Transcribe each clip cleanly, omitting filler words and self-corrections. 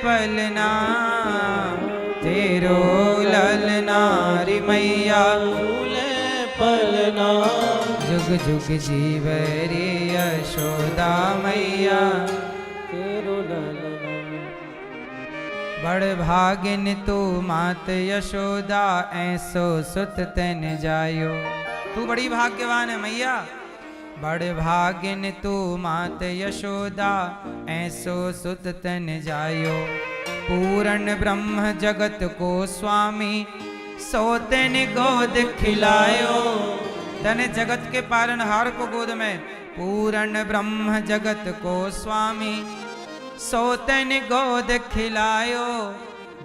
पलना तेरो ललना रे मैया फूले पलना जुग जुग जीव रे यशोदा मैया तेरो ललना। बड़ भागिन तू मात यशोदा ऐसो सुत तन जायो। तू बड़ी भाग्यवान है मैया। बड़ भागिन तू मात यशोदा ऐसो सुत तन जायो। पूर्ण ब्रह्म जगत को स्वामी सोतन गोद खिलायो। तने जगत के पालनहार को गोद में पूर्ण ब्रह्म जगत को स्वामी सोतन गोद खिलायो।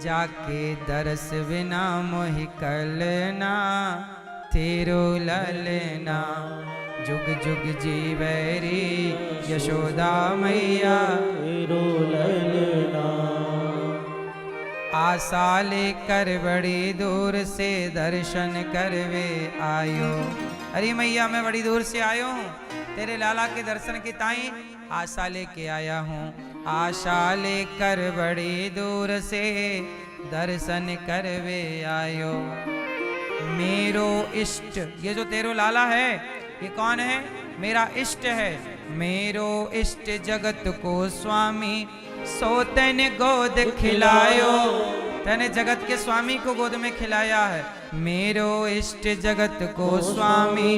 जाके दरस बिना मोहि कलना तेरो ललना जुग जुग जीवरी यशोदा मैया तेरो ललना। आशा लेकर बड़ी दूर से दर्शन करवे आयो। अरे मैया मैं बड़ी दूर से आयो हूँ तेरे लाला के दर्शन के ताई आशा लेके आया हूँ। आशा लेकर बड़ी दूर से दर्शन करवे आयो। मेरो इष्ट ये जो तेरो लाला है ये कौन है? मेरा इष्ट है। मेरो इष्ट जगत को स्वामी सोतन गोद खिलायो। तने जगत के स्वामी को गोद में खिलाया है। मेरो इष्ट जगत को स्वामी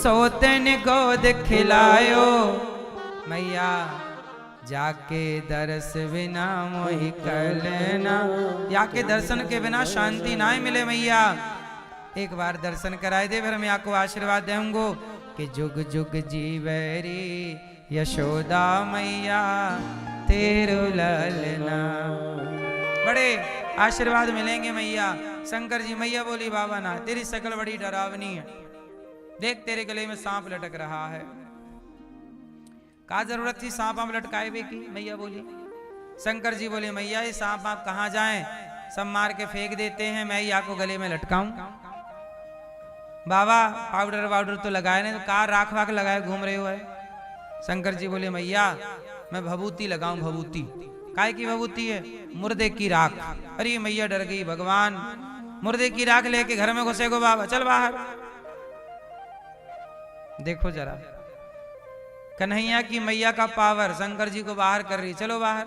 सोतन गोद खिलायो। मैया जाके दर्श बिना मोहि कलना। जाके दर्शन के बिना शांति ना मिले मैया। एक बार दर्शन कराए दे फिर मैं आपको आशीर्वाद दूंगो कि जुग जुग जीवरी यशोदा मैया तेरो ललना। बड़े आशीर्वाद मिलेंगे मैया। शंकर जी मैया बोली बाबा ना तेरी शकल बड़ी डरावनी है। देख तेरे गले में सांप लटक रहा है। का जरूरत थी सांप आप लटकाए बे की? मैया बोली। शंकर जी बोले मैया ये सांप आप कहाँ जाएं? सब मार के फेंक देते हैं, मैं ही आपको गले में लटकाऊं? बाबा पाउडर वाउडर तो लगाए नहीं तो कार राख वाख लगाए घूम रहे हो है। शंकर जी बोले मैया मैं भभूति लगाऊं भभूति। काय की भभूति है? मुर्दे की राख। अरे मैया डर गई। भगवान मुर्दे की राख लेके घर में घुसेगो बाबा? चल बाहर। देखो जरा कन्हैया की मैया का पावर शंकर जी को बाहर कर रही। चलो बाहर।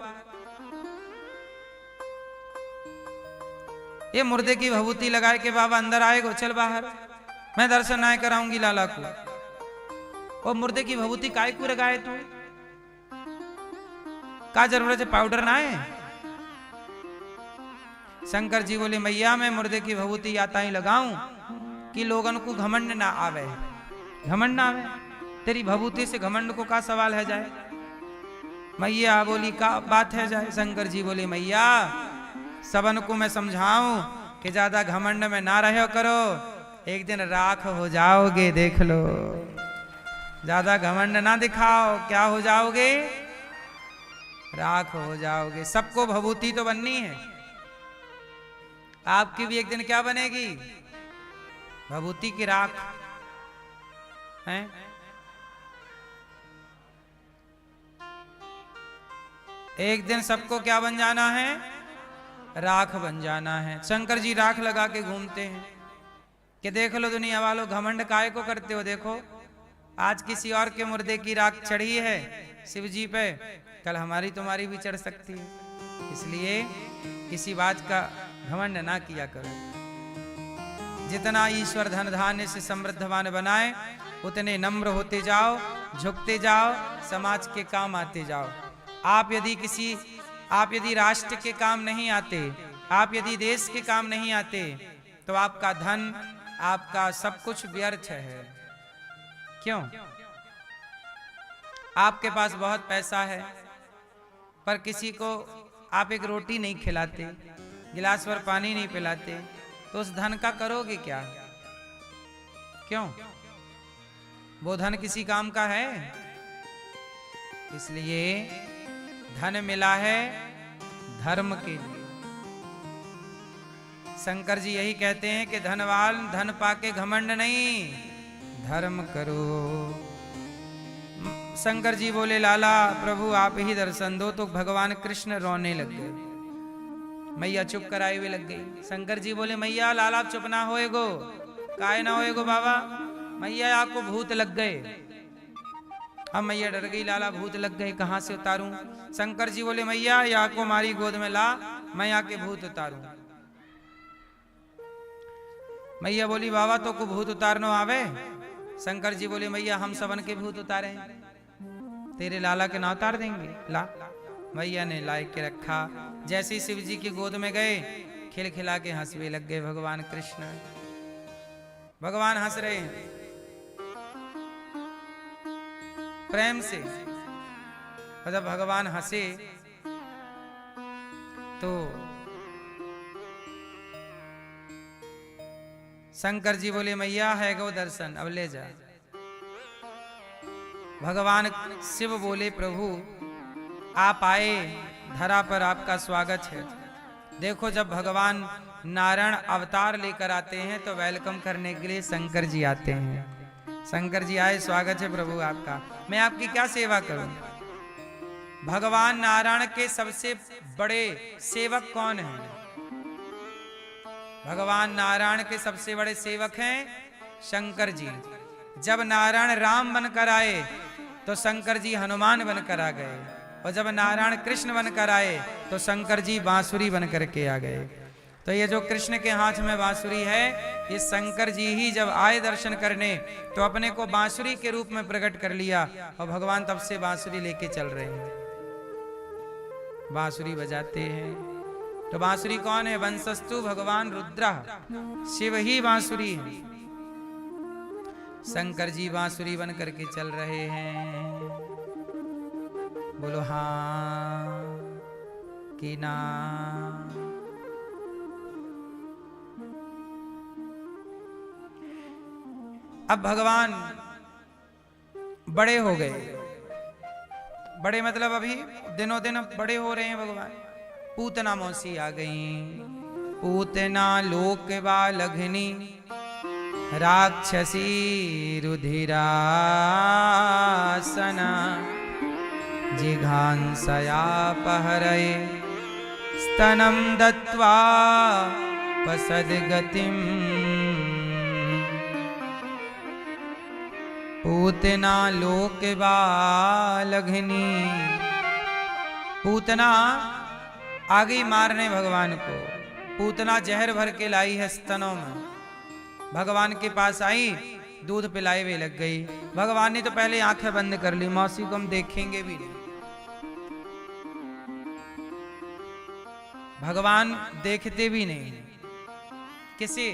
ये मुर्दे की भभूति लगाए के बाबा अंदर आएगो? चल बाहर। मैं दर्शन ना कराऊंगी लाला को। और मुर्दे की भभूति काय को लगाए तू? का जरूरत है? पाउडर ना है? शंकर जी बोले मैया मैं मुर्दे की भभूति आता ही लगाऊं कि लोगन को घमंड ना आवे। घमंड ना आवे? तेरी भभूति से घमंड को का सवाल है जाए? मैया बोली का बात है जाए? शंकर जी बोले मैया सबन को मैं समझाऊं कि ज्यादा घमंड में ना रहो करो, एक दिन राख हो जाओगे। देख लो ज्यादा घमंड ना दिखाओ, क्या हो जाओगे? राख हो जाओगे। सबको भभूति तो बननी है। आपकी भी एक दिन क्या बनेगी? भभूति की राख है। एक दिन सबको क्या बन जाना है? राख बन जाना है। शंकर जी राख लगा के घूमते हैं कि देख लो दुनिया वालों घमंड काय को करते हो। देखो आज किसी और के मुर्दे की राख चढ़ी है शिव जी पे, कल हमारी तुम्हारी भी चढ़ सकती है। इसलिए किसी बात का घमंड ना किया करो। जितना ईश्वर धन धान्य से समृद्धवान बनाए उतने नम्र होते जाओ, झुकते जाओ, समाज के काम आते जाओ। आप यदि राष्ट्र के काम नहीं आते, आप यदि देश के काम नहीं आते तो आपका धन आपका सब कुछ व्यर्थ है। क्यों? आपके पास बहुत पैसा है पर किसी को आप एक रोटी नहीं खिलाते, गिलास भर पानी नहीं पिलाते, तो उस धन का करोगे क्या? क्यों? वो धन किसी काम का है? इसलिए धन मिला है धर्म के लिए। शंकर जी यही कहते हैं कि धनवान धन पाके घमंड नहीं, धर्म करो। शंकर जी बोले लाला प्रभु आप ही दर्शन दो, तो भगवान कृष्ण रोने लग गए। मैया चुप कराए हुए लग गई। शंकर जी बोले मैया लाला चुप ना होएगो, काय ना होएगो बाबा, मैया आपको भूत लग गए। अब मैया डर गई, लाला भूत लग गए कहां से उतारूं। शंकर जी बोले मैया या को मारी गोद में ला, मैं आके भूत उतारूं। मैया बोली बाबा तो को भूत उतारनो आवे। शंकर जी बोले मैया हम सबन के भूत उतारे, तेरे लाला के ना उतार देंगे, ला। मैया ने ला के रखा। जैसे ही शिव जी की गोद में गए, खिलखिला के हंसने लग गए भगवान कृष्ण। भगवान हंस रहे हैं प्रेम से। और जब भगवान हंसे तो शंकर जी बोले मैया है गो दर्शन, अब ले जा। भगवान शिव बोले प्रभु आप आए, धरा पर आपका स्वागत है। देखो जब भगवान नारायण अवतार लेकर आते हैं तो वेलकम करने के लिए शंकर जी आते हैं। शंकर जी आए, स्वागत है प्रभु आपका, मैं आपकी क्या सेवा करूं। भगवान नारायण के सबसे बड़े सेवक कौन हैं? भगवान नारायण के सबसे बड़े सेवक हैं शंकर जी। जब नारायण राम बनकर आए तो शंकर जी हनुमान बनकर आ गए, और जब नारायण कृष्ण बनकर आए तो शंकर जी बांसुरी बनकर के आ गए। तो ये जो कृष्ण के हाथ में बांसुरी है, ये शंकर जी ही जब आए दर्शन करने तो अपने को बांसुरी के रूप में प्रकट कर लिया, और भगवान तब से बांसुरी लेके चल रहे हैं, बांसुरी बजाते हैं। तो बांसुरी कौन है? वंशस्तु भगवान रुद्र, शिव ही बांसुरी है। शंकर जी बांसुरी बन करके चल रहे हैं। बोलो हाँ कि ना। अब भगवान बड़े हो गए, बड़े मतलब अभी दिनों दिन बड़े हो रहे हैं भगवान। पूतना मौसी आ गई, पूतना लोक बालघनी, राक्षसी रुधिरासना, जिघांसया पहरये, स्तनं दत्वा पसद्गतिम्। पूतना लोक बालघनी, पूतना आ गई मारने भगवान को। पूतना जहर भर के लाई है स्तनों में, भगवान के पास आई, दूध पिलाए हुए लग गई। भगवान ने तो पहले आंखें बंद कर ली, मौसी को हम देखेंगे भी नहीं। भगवान देखते भी नहीं, किसे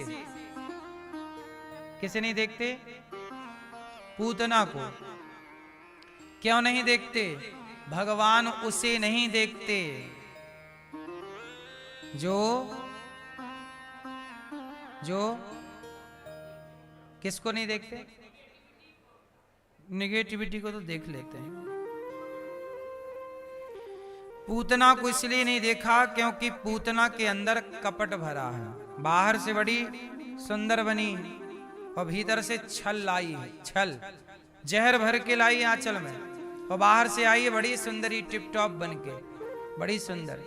किसे नहीं देखते? पूतना को। क्यों नहीं देखते? भगवान उसे नहीं देखते जो किसको नहीं देखते? निगेटिविटी को तो देख लेते हैं। पूतना को इसलिए नहीं देखा क्योंकि पूतना के अंदर कपट भरा है। बाहर से बड़ी सुंदर बनी और भीतर से छल लाई है, छल जहर भर के लाई आंचल में, और बाहर से आई है बड़ी सुंदरी टिप टॉप बन के, बड़ी सुंदर।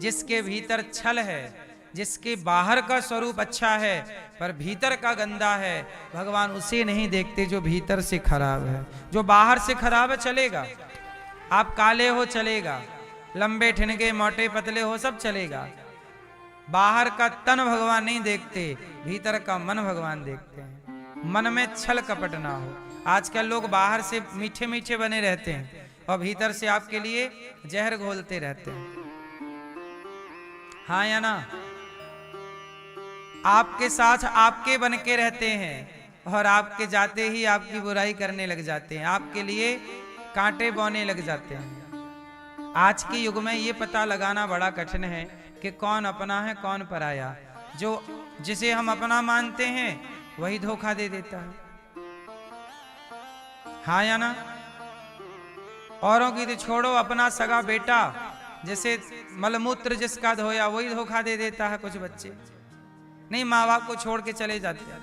जिसके भीतर छल है, जिसके बाहर का स्वरूप अच्छा है पर भीतर का गंदा है, भगवान उसे नहीं देखते जो भीतर से खराब है। जो बाहर से खराब है चलेगा, आप काले हो चलेगा, लंबे ठिनके मोटे पतले हो सब चलेगा। बाहर का तन भगवान नहीं देखते, भीतर का मन भगवान देखते हैं। मन में छल कपट ना हो। आजकल लोग बाहर से मीठे मीठे बने रहते हैं और भीतर से आपके लिए जहर घोलते रहते हैं। हाँ या ना? आपके साथ आपके बन के रहते हैं और आपके जाते ही आपकी बुराई करने लग जाते हैं, आपके लिए कांटे बोने लग जाते हैं। आज के युग में ये पता लगाना बड़ा कठिन है कि कौन अपना है कौन पराया। जो जिसे हम अपना मानते हैं वही धोखा दे देता है। हाँ या ना? औरों की तो छोड़ो, अपना सगा बेटा जैसे मलमूत्र जिसका धोया वही धोखा दे देता है। कुछ बच्चे नहीं, माँ बाप को छोड़ के चले जाते हैं,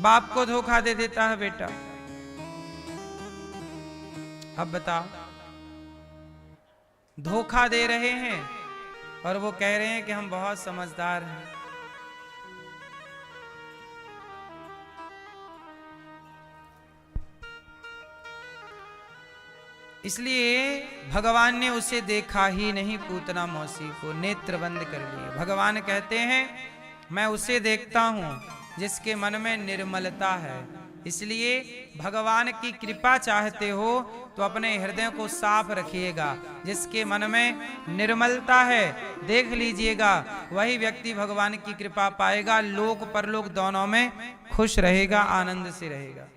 बाप को धोखा दे देता है बेटा। अब बताओ, धोखा दे रहे हैं और वो कह रहे हैं कि हम बहुत समझदार हैं। इसलिए भगवान ने उसे देखा ही नहीं, पूतना मौसी को नेत्र बंद कर लिए। भगवान कहते हैं मैं उसे देखता हूं जिसके मन में निर्मलता है। इसलिए भगवान की कृपा चाहते हो तो अपने हृदय को साफ रखिएगा। जिसके मन में निर्मलता है देख लीजिएगा, वही व्यक्ति भगवान की कृपा पाएगा, लोक परलोक दोनों में खुश रहेगा, आनंद से रहेगा।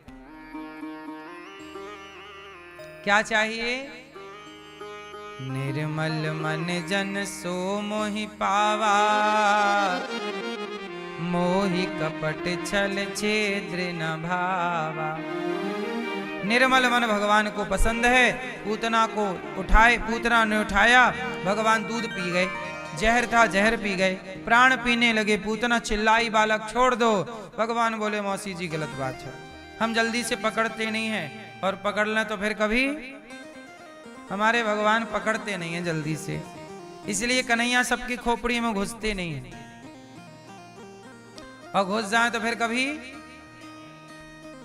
क्या चाहिए? निर्मल मन जन सो मोहि पावा, मोहि कपट छल छेद्र न भावा। निर्मल मन भगवान को पसंद है। पूतना को उठाए, पूतना ने उठाया, भगवान दूध पी गए। जहर था, जहर पी गए, प्राण पीने लगे। पूतना चिल्लाई बालक छोड़ दो। भगवान बोले मौसी जी गलत बात है, हम जल्दी से पकड़ते नहीं हैं, और पकड़ लें तो फिर कभी हमारे भगवान पकड़ते नहीं हैं जल्दी से। इसलिए कन्हैया सबकी खोपड़ी में घुसते नहीं हैं, और घुस जाए तो फिर कभी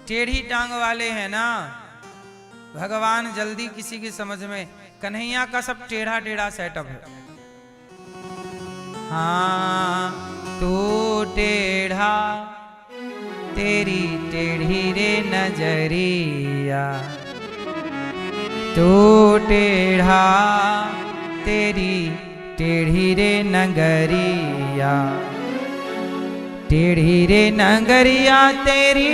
टेढ़ी टांग वाले हैं ना। भगवान जल्दी किसी की समझ में, कन्हैया का सब टेढ़ा टेढ़ा सेटअप है। हाँ तू टेढ़ा तेरी टेढ़ी रे नजरिया, तू टेढ़ा तेरी टेढ़ी रे नगरिया, टेढ़ी रे नगरिया तेरी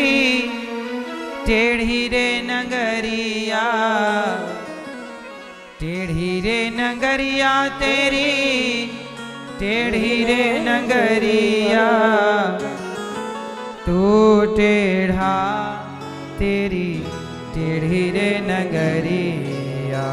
टेढ़ी रे नगरिया, टेढ़ी रे नगरिया तेरी टेढ़ी रे नगरिया, तू टेढ़ा तेरी टेढ़ी रे नगरिया।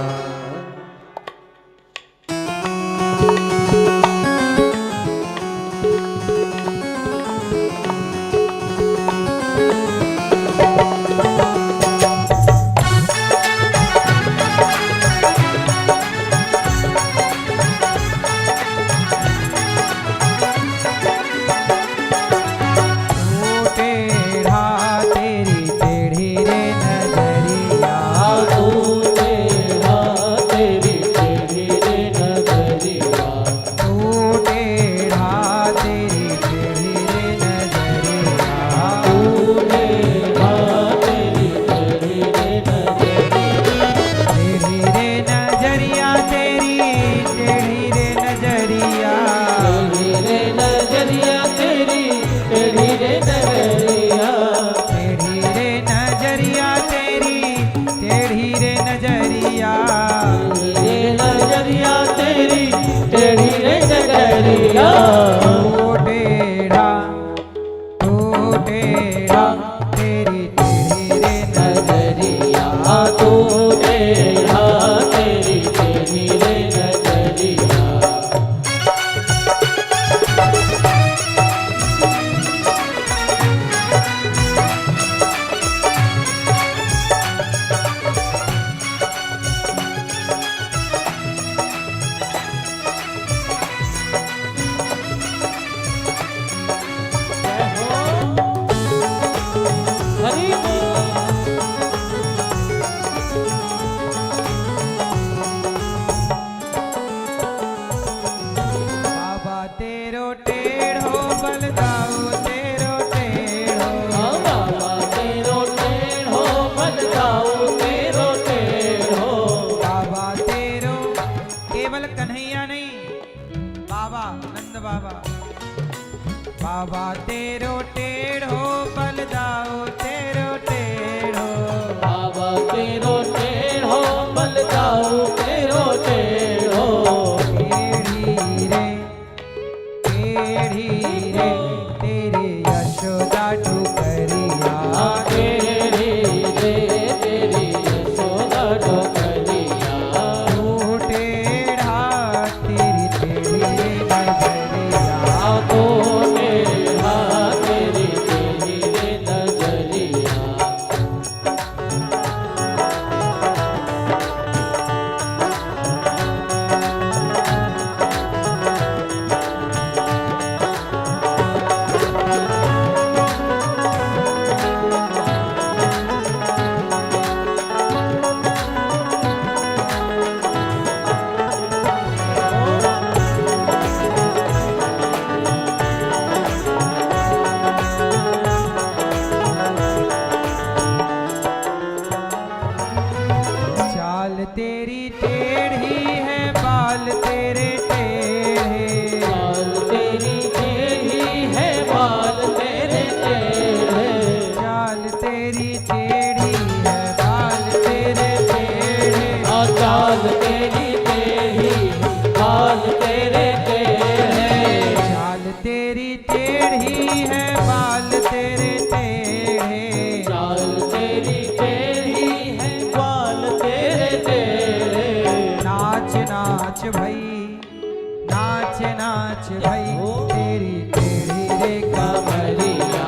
बाबा तेरो टेढ़ो बलदाओ तेरो टेढ़ो, बाबा तेरो टेढ़ो बलदाओ तेरो टेढ़ो, टेढ़ी रे तेरी यशोदा ठुकरिया, टेढ़ी रे तेरी यशोदा ठुकरिया, तू टेढ़ा तेरी टेढ़ी रे नजरिया, तो टेढ़ा तेरी टेढ़ी रे नजरिया। टेढ़ी है बाल तेरे टेढ़े, चाल तेरी टेढ़ी है बाल तेरे टेढ़े, चाल तेरी टेढ़ी है बाल तेरे टेढ़े, चाल तेरी टेढ़ी बाल तेरे टेढ़े, चाल तेरी टेढ़ी है बाल तेरे टेढ़े, चाल तेरी टेढ़ी है बाल तेरे टेढ़े, नाच नाच भई, नाच नाच भई, तेरी टेढ़ी रे कमरिया,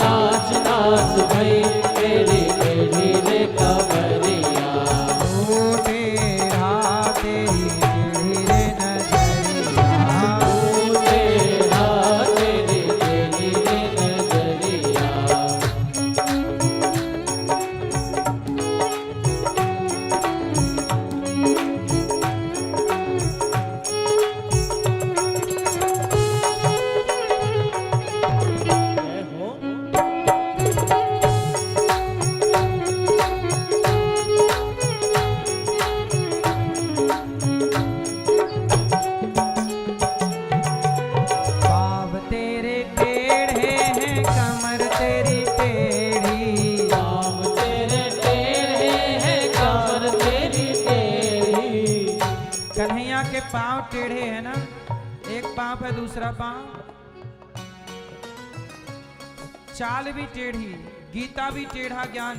नाच नाच भई तेरी टेढ़ी रे कमरिया, तू टेढ़ा तेरी टेढ़ी रे नजरिया, तू टेढ़ा तेरी टेढ़ी रे नजरिया, जय हो। पाँव तेरे टेढ़े हैं कमर तेरी टेढ़ी, पाँव तेरे टेढ़े हैं कमर तेरी टेढ़ी, कन्हैया के पाँव टेढ़े हैं ना, एक पाँव है दूसरा पाँव, चाल भी टेढ़ी, गीता भी टेढ़ा ज्ञान,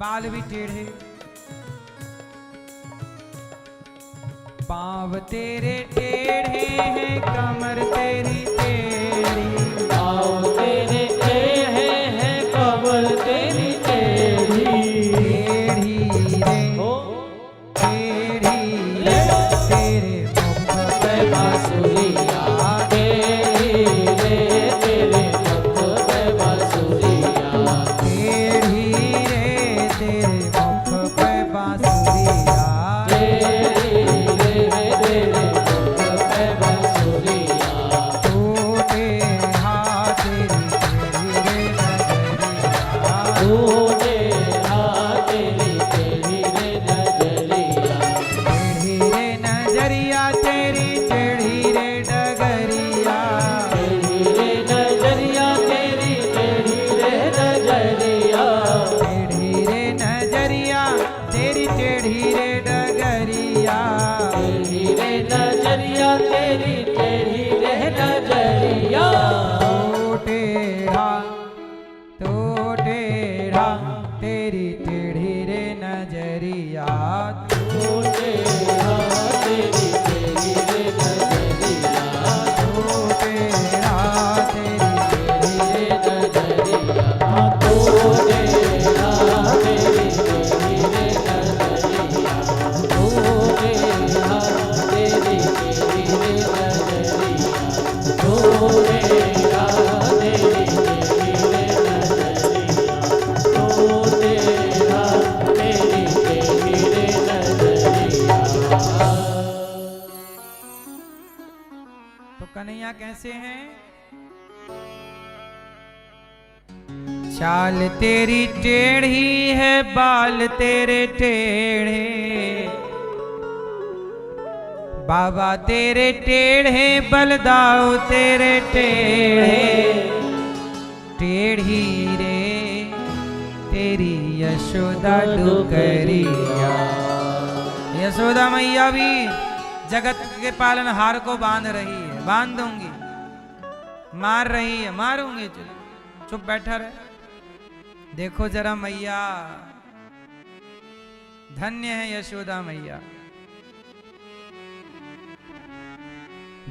बाल भी टेढ़े, पाँव तेरे टेढ़े हैं कमर तेरी टेढ़ी, पाँव तेरे टेढ़े हैं कमर तेरी टेढ़ी, टेढ़ी रे हो टेढ़ी रे तेरे मुख पे बांसुरिया, टेढ़ी रे तेरे मुख पे बांसुरिया, टेढ़ी रे तेरे मुख पे बांसुरिया, टेढ़ी रे तेरे मुख पे बांसुरिया, तू टेढ़ा तेरी टेढ़ी रे नजरिया, तू टेढ़ा तेरी टेढ़ी रे नजरिया, टेढ़ी रे नजरिया तेरी टेढ़ी रे डगरिया, टेढ़ी रे नजरिया तेरी टेढ़ी रे नजरिया, टेढ़ी रे नजरिया तेरी टेढ़ी रे डगरिया, टेढ़ी रे नजरिया तेरी टेढ़ी रे नजरिया, तो टेढ़ा तो टेढ़ा तेरी टेढ़ी रे नजरिया, तू टेढ़ा तेरी टेढ़ी रे नजरिया, तो टेढ़ा तेरी टेढ़ी रे नजरिया, तू टेढ़ा तेरी टेढ़ी रे नजरिया, तू टेढ़ा तेरी टेढ़ी रे नजरिया, तू टेढ़ा तेरी टेढ़ी रे नजरिया, तू टेढ़ा तेरी टेढ़ी रे नजरिया। तो कन्हैया कैसे हैं? चाल तेरी टेढ़ी है बाल तेरे टेढ़े, बाबा तेरे टेढ़े बलदाऊ तेरे टेढ़े, टेढ़ी रे तेरी यशोदा डुकरिया, यशोदा मैया भी जगत के पालनहार को बांध रही है, बांध दूंगी, मार रही है, मारूंगी, चलो चुप बैठा रहे। देखो जरा मैया, धन्य है यशोदा मैया,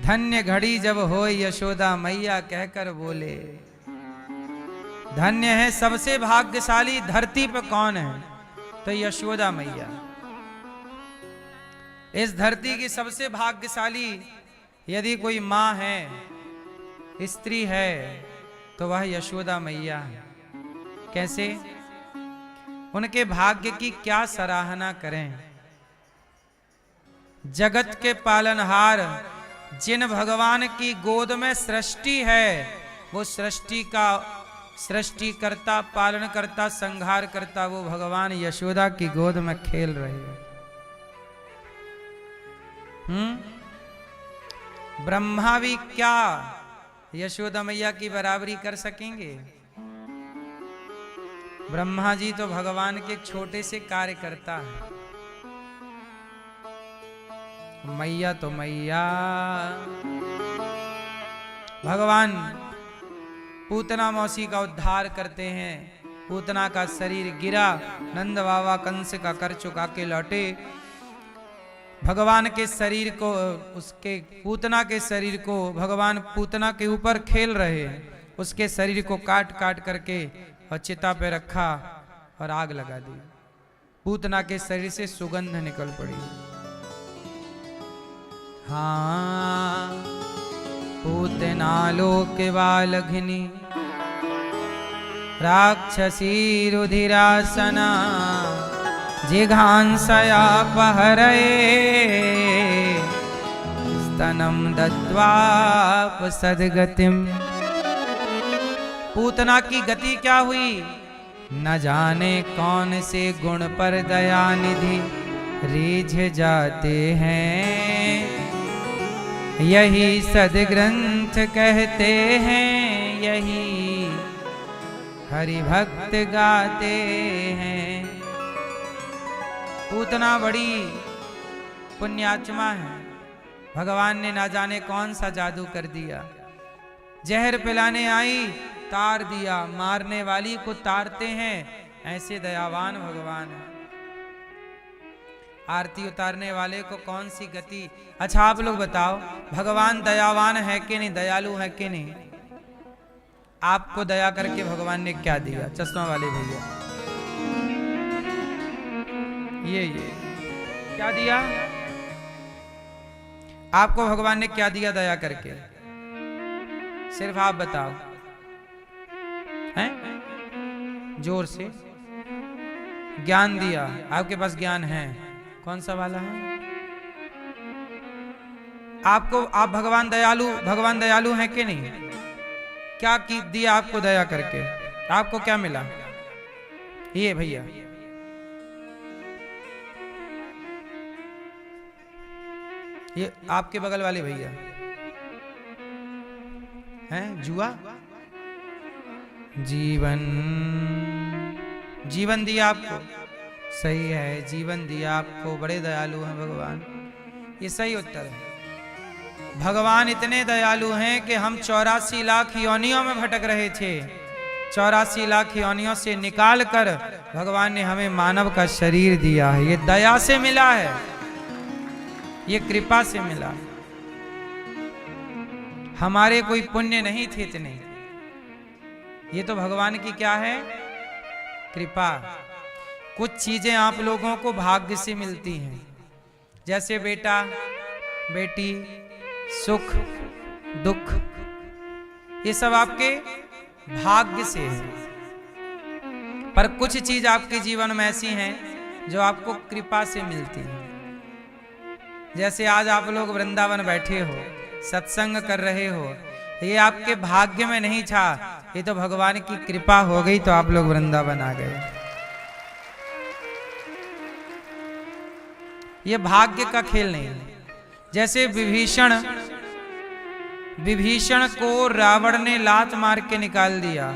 धन्य घड़ी जब हो यशोदा मैया कहकर बोले, धन्य है सबसे भाग्यशाली धरती पर कौन है? तो यशोदा मैया। इस धरती की सबसे भाग्यशाली यदि कोई माँ है, स्त्री है, तो वह यशोदा मैया है। कैसे? उनके भाग्य की क्या सराहना करें। जगत के पालनहार जिन भगवान की गोद में सृष्टि है, वो सृष्टि का सृष्टिकर्ता, पालनकर्ता, संहार करता वो भगवान यशोदा की गोद में खेल रहे हैं। ब्रह्मा भी क्या यशोदा मैया की बराबरी कर सकेंगे? ब्रह्मा जी तो भगवान के छोटे से कार्य करता है, मैया तो मैया। भगवान पूतना मौसी का उद्धार करते हैं। पूतना का शरीर गिरा, नंद बाबा कंस का कर चुका के लौटे। भगवान के शरीर को, उसके पूतना के शरीर को भगवान पूतना के ऊपर खेल रहे हैं। उसके शरीर को काट काट करके और चिता पे रखा और आग लगा दी। पूतना के शरीर से सुगंध निकल पड़ी। हाँ, पूतना लोक बालघिनी राक्षसी रुधिरासना जिघांसया पहरये स्तनम दत्वाप सद्गतिम। पूतना की गति क्या हुई? न जाने कौन से गुण पर दया निधि रीझ जाते हैं, यही सदग्रंथ कहते हैं, यही हरि भक्त गाते हैं। पूतना बड़ी पुण्यात्मा है। भगवान ने ना जाने कौन सा जादू कर दिया। जहर पिलाने आई, तार दिया। मारने वाली को तारते हैं, ऐसे दयावान भगवान है। आरती उतारने वाले को कौन सी गति। अच्छा आप लोग बताओ, भगवान दयावान है कि नहीं, दयालु है कि नहीं? आपको दया करके भगवान ने क्या दिया? चश्मा वाले भैया, ये क्या दिया आपको? भगवान ने क्या दिया दया करके? सिर्फ आप बताओ हैं? जोर से। ज्ञान दिया। आपके पास ज्ञान है, कौन सा वाला है? आपको, आप भगवान दयालु हैं कि नहीं? क्या की दिया आपको दया करके? आपको क्या मिला? ये भैया, ये आपके बगल वाले भैया हैं। जुआ? जीवन दिया आपको। सही है, जीवन दिया आपको। बड़े दयालु हैं भगवान। ये सही उत्तर है। भगवान इतने दयालु हैं कि हम 84 लाख योनियों में भटक रहे थे। 84 लाख योनियों से निकाल कर भगवान ने हमें मानव का शरीर दिया है। ये दया से मिला है, ये कृपा से मिला। हमारे कोई पुण्य नहीं थे इतने। ये तो भगवान की क्या है? कृपा। कुछ चीजें आप लोगों को भाग्य से मिलती हैं, जैसे बेटा बेटी, सुख दुख, ये सब आपके भाग्य से है। पर कुछ चीज आपके जीवन में ऐसी हैं जो आपको कृपा से मिलती है। जैसे आज आप लोग वृंदावन बैठे हो, सत्संग कर रहे हो, ये आपके भाग्य में नहीं था, ये तो भगवान की कृपा हो गई तो आप लोग वृंदावन आ गए। ये भाग्य का खेल नहीं है। जैसे विभीषण को रावण ने लात मार के निकाल दिया,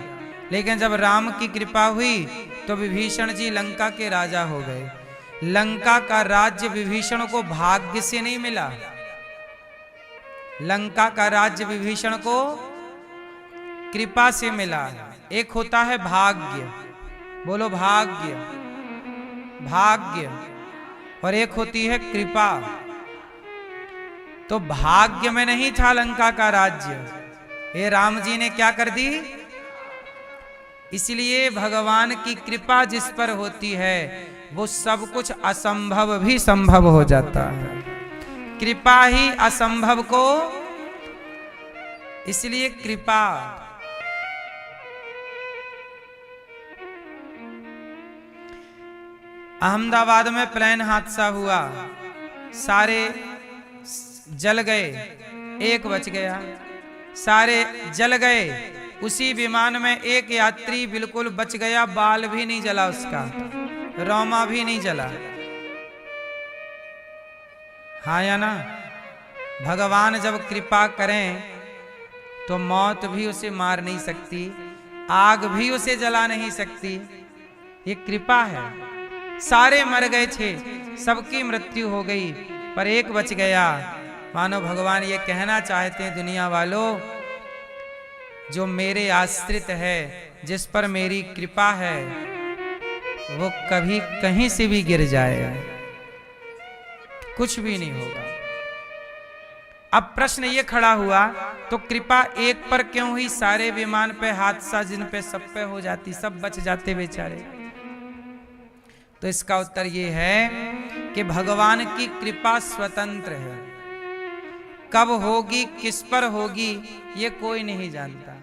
लेकिन जब राम की कृपा हुई तो विभीषण जी लंका के राजा हो गए। लंका का राज्य विभीषण को भाग्य से नहीं मिला। लंका का राज्य विभीषण को कृपा से मिला। एक होता है भाग्य, बोलो भाग्य, भाग्य, और एक होती है कृपा। तो भाग्य में नहीं था लंका का राज्य, ये राम जी ने क्या कर दी? इसलिए भगवान की कृपा जिस पर होती है वो सब कुछ असंभव भी संभव हो जाता है। कृपा ही असंभव को, इसलिए कृपा। अहमदाबाद में प्लेन हादसा हुआ, सारे जल गए, एक बच गया। सारे जल गए। उसी विमान में एक यात्री बिल्कुल बच गया, बाल भी नहीं जला, उसका रोमा भी नहीं जला। हाँ या ना? भगवान जब कृपा करें तो मौत भी उसे मार नहीं सकती, आग भी उसे जला नहीं सकती। ये कृपा है। सारे मर गए थे, सबकी मृत्यु हो गई, पर एक बच गया। मानो भगवान ये कहना चाहते हैं, दुनिया वालों, जो मेरे आश्रित है, जिस पर मेरी कृपा है, वो कभी कहीं से भी गिर जाएगा, कुछ भी नहीं होगा। अब प्रश्न ये खड़ा हुआ, तो कृपा एक पर क्यों हुई? सारे विमान पे हादसा जिन पे सब पे हो जाती, सब बच जाते बेचारे। तो इसका उत्तर ये है कि भगवान की कृपा स्वतंत्र है। कब होगी, किस पर होगी, ये कोई नहीं जानता।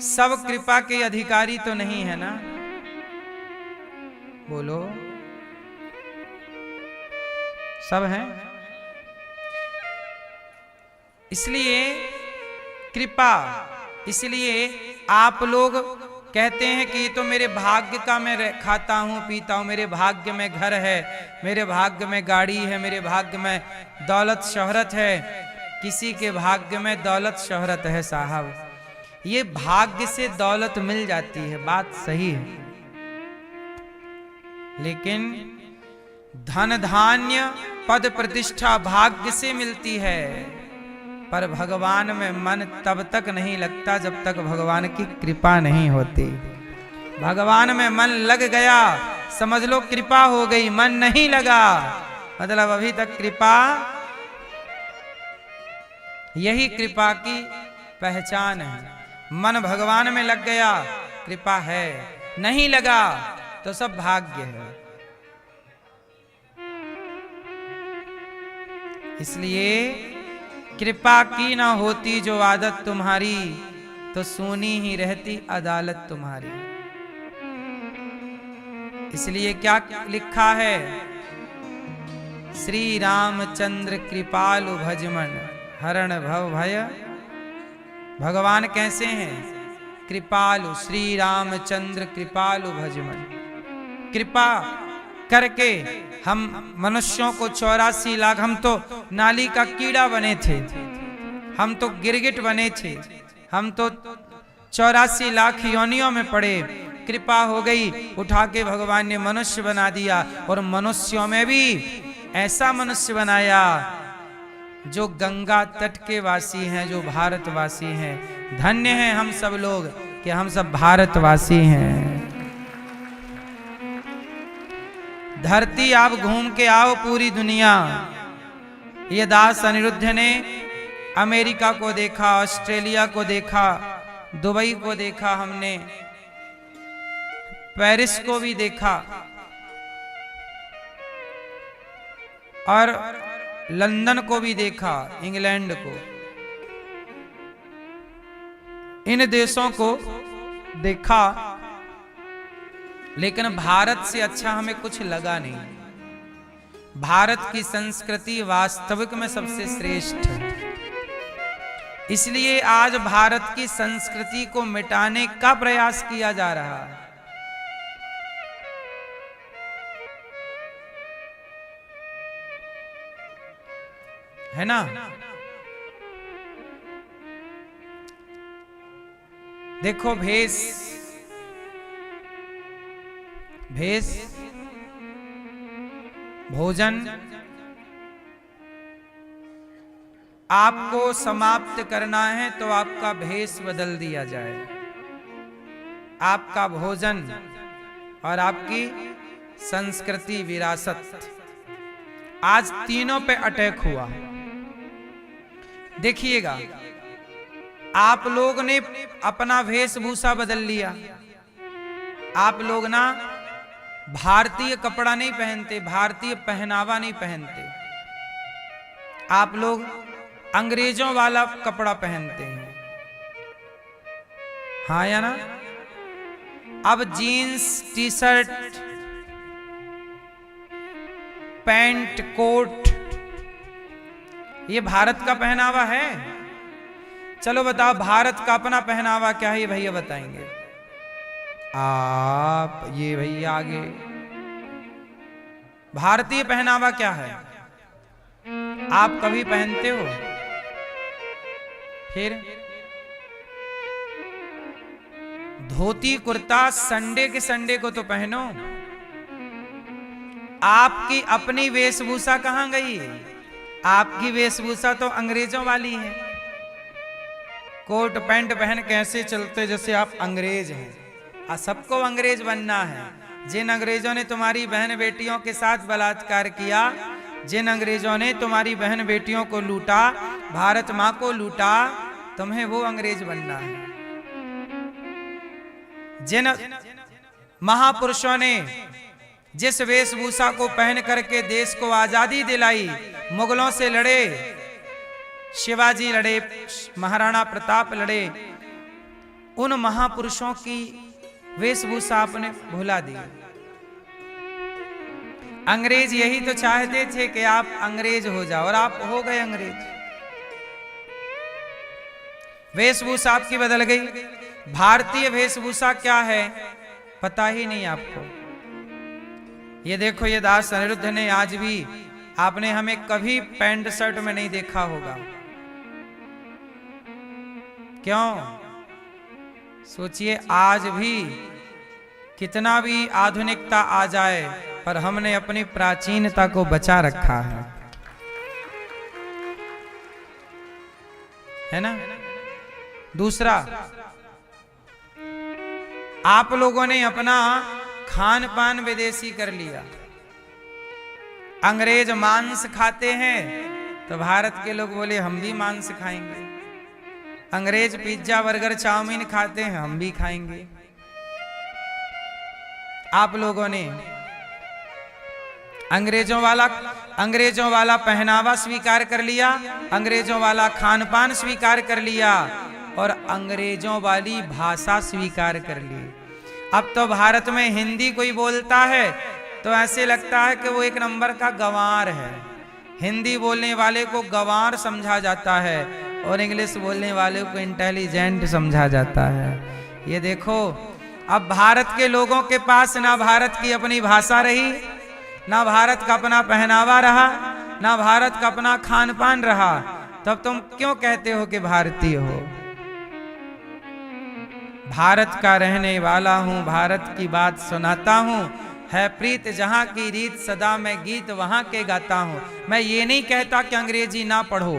सब कृपा के अधिकारी तो नहीं है ना? बोलो, सब हैं? इसलिए कृपा, इसलिए आप लोग कहते हैं कि ये तो मेरे भाग्य का मैं खाता हूं पीता हूं, मेरे भाग्य में घर है, मेरे भाग्य में गाड़ी है, मेरे भाग्य में दौलत शोहरत है। किसी के भाग्य में दौलत शोहरत है साहब, ये भाग्य से दौलत मिल जाती है, बात सही है, लेकिन धन धान्य पद प्रतिष्ठा भाग्य से मिलती है, पर भगवान में मन तब तक नहीं लगता जब तक भगवान की कृपा नहीं होती। भगवान में मन लग गया, समझ लो कृपा हो गई। मन नहीं लगा मतलब अभी तक कृपा, यही कृपा की पहचान है। मन भगवान में लग गया, कृपा है, नहीं लगा तो सब भाग्य है। इसलिए कृपा की ना होती जो आदत तुम्हारी, तो सुनी ही रहती अदालत तुम्हारी। इसलिए क्या लिखा है? श्री रामचंद्र कृपालु भजमन हरण भव भय। भगवान कैसे हैं? कृपालु। श्री रामचंद्र कृपालु भजमन, कृपा करके हम मनुष्यों को 84 लाख, हम तो नाली का कीड़ा बने थे, हम तो गिरगिट बने थे, हम तो 84 लाख योनियों में पड़े। कृपा हो गई, उठा के भगवान ने मनुष्य बना दिया, और मनुष्यों में भी ऐसा मनुष्य बनाया जो गंगा तट के वासी हैं, जो भारतवासी हैं। धन्य हैं हम सब लोग कि हम सब भारतवासी हैं। धरती आप घूम के आओ पूरी दुनिया। ये दास अनिरुद्ध ने अमेरिका को देखा, ऑस्ट्रेलिया को देखा, दुबई को देखा, हमने पेरिस को भी देखा, और लंदन को भी देखा, इंग्लैंड को। इन देशों को देखा, लेकिन भारत से अच्छा हमें कुछ लगा नहीं। भारत की संस्कृति वास्तविक में सबसे श्रेष्ठ है। इसलिए आज भारत की संस्कृति को मिटाने का प्रयास किया जा रहा है ना? देखो भेष भोजन आपको समाप्त करना है तो आपका भेष बदल दिया जाए। आपका भोजन और आपकी संस्कृति, विरासत, आज तीनों पे अटैक हुआ। देखिएगा, आप लोग ने अपना वेशभूषा बदल लिया। आप लोग ना भारतीय कपड़ा नहीं पहनते, भारतीय पहनावा नहीं पहनते, आप लोग अंग्रेजों वाला कपड़ा पहनते हैं। हाँ या ना? अब jeans, T shirt, pant, coat, ये भारत का पहनावा है? चलो बताओ, भारत का अपना पहनावा क्या है? ये भैया बताएंगे। आप ये भैया आगे भारतीय पहनावा क्या है? आप कभी पहनते हो? फिर धोती कुर्ता संडे के संडे को तो पहनो। आपकी अपनी वेशभूषा कहां गई? आपकी वेशभूषा तो अंग्रेजों वाली है। कोट पैंट पहन कैसे चलते जैसे आप अंग्रेज हैं। सबको अंग्रेज बनना है। जिन अंग्रेजों ने तुम्हारी बहन बेटियों के साथ बलात्कार किया, जिन अंग्रेजों ने तुम्हारी बहन बेटियों को लूटा, भारत मां को लूटा, तुम्हें वो अंग्रेज बनना है। जिन महापुरुषों ने जिस वेशभूषा को पहन करके देश को आजादी दिलाई, मुगलों से लड़े, शिवाजी लड़े, महाराणा प्रताप लड़े, उन महापुरुषों की वेशभूषा आपने भुला दी। अंग्रेज यही तो चाहते थे कि आप अंग्रेज हो जाओ, और आप हो गए अंग्रेज। वेशभूषा आपकी बदल गई। भारतीय वेशभूषा क्या है पता ही नहीं आपको। ये देखो, ये दास अनिरुद्ध ने आज भी, आपने हमें कभी पैंट शर्ट में नहीं देखा होगा। क्यों? सोचिए, आज भी कितना भी आधुनिकता आ जाए, पर हमने अपनी प्राचीनता को बचा रखा है ना। दूसरा, आप लोगों ने अपना खान पान विदेशी कर लिया। अंग्रेज मांस खाते हैं तो भारत के लोग बोले हम भी मांस खाएंगे। अंग्रेज पिज्जा बर्गर चाउमीन खाते हैं, हम भी खाएंगे। आप लोगों ने अंग्रेजों वाला पहनावा स्वीकार कर लिया, अंग्रेजों वाला खान पान स्वीकार कर लिया, और अंग्रेजों वाली भाषा स्वीकार कर ली। अब तो भारत में हिंदी कोई बोलता है तो ऐसे लगता है कि वो एक नंबर का गंवार है। हिंदी बोलने वाले को गंवार समझा जाता है और इंग्लिश बोलने वाले को इंटेलिजेंट समझा जाता है। ये देखो, अब भारत के लोगों के पास ना भारत की अपनी भाषा रही, ना भारत का अपना पहनावा रहा, ना भारत का अपना खान पान रहा, तब तुम क्यों कहते हो कि भारतीय हो? भारत का रहने वाला हूं, भारत की बात सुनाता हूं, है प्रीत जहां की रीत, सदा मैं गीत वहां के गाता हूं। मैं ये नहीं कहता कि अंग्रेजी ना पढ़ो,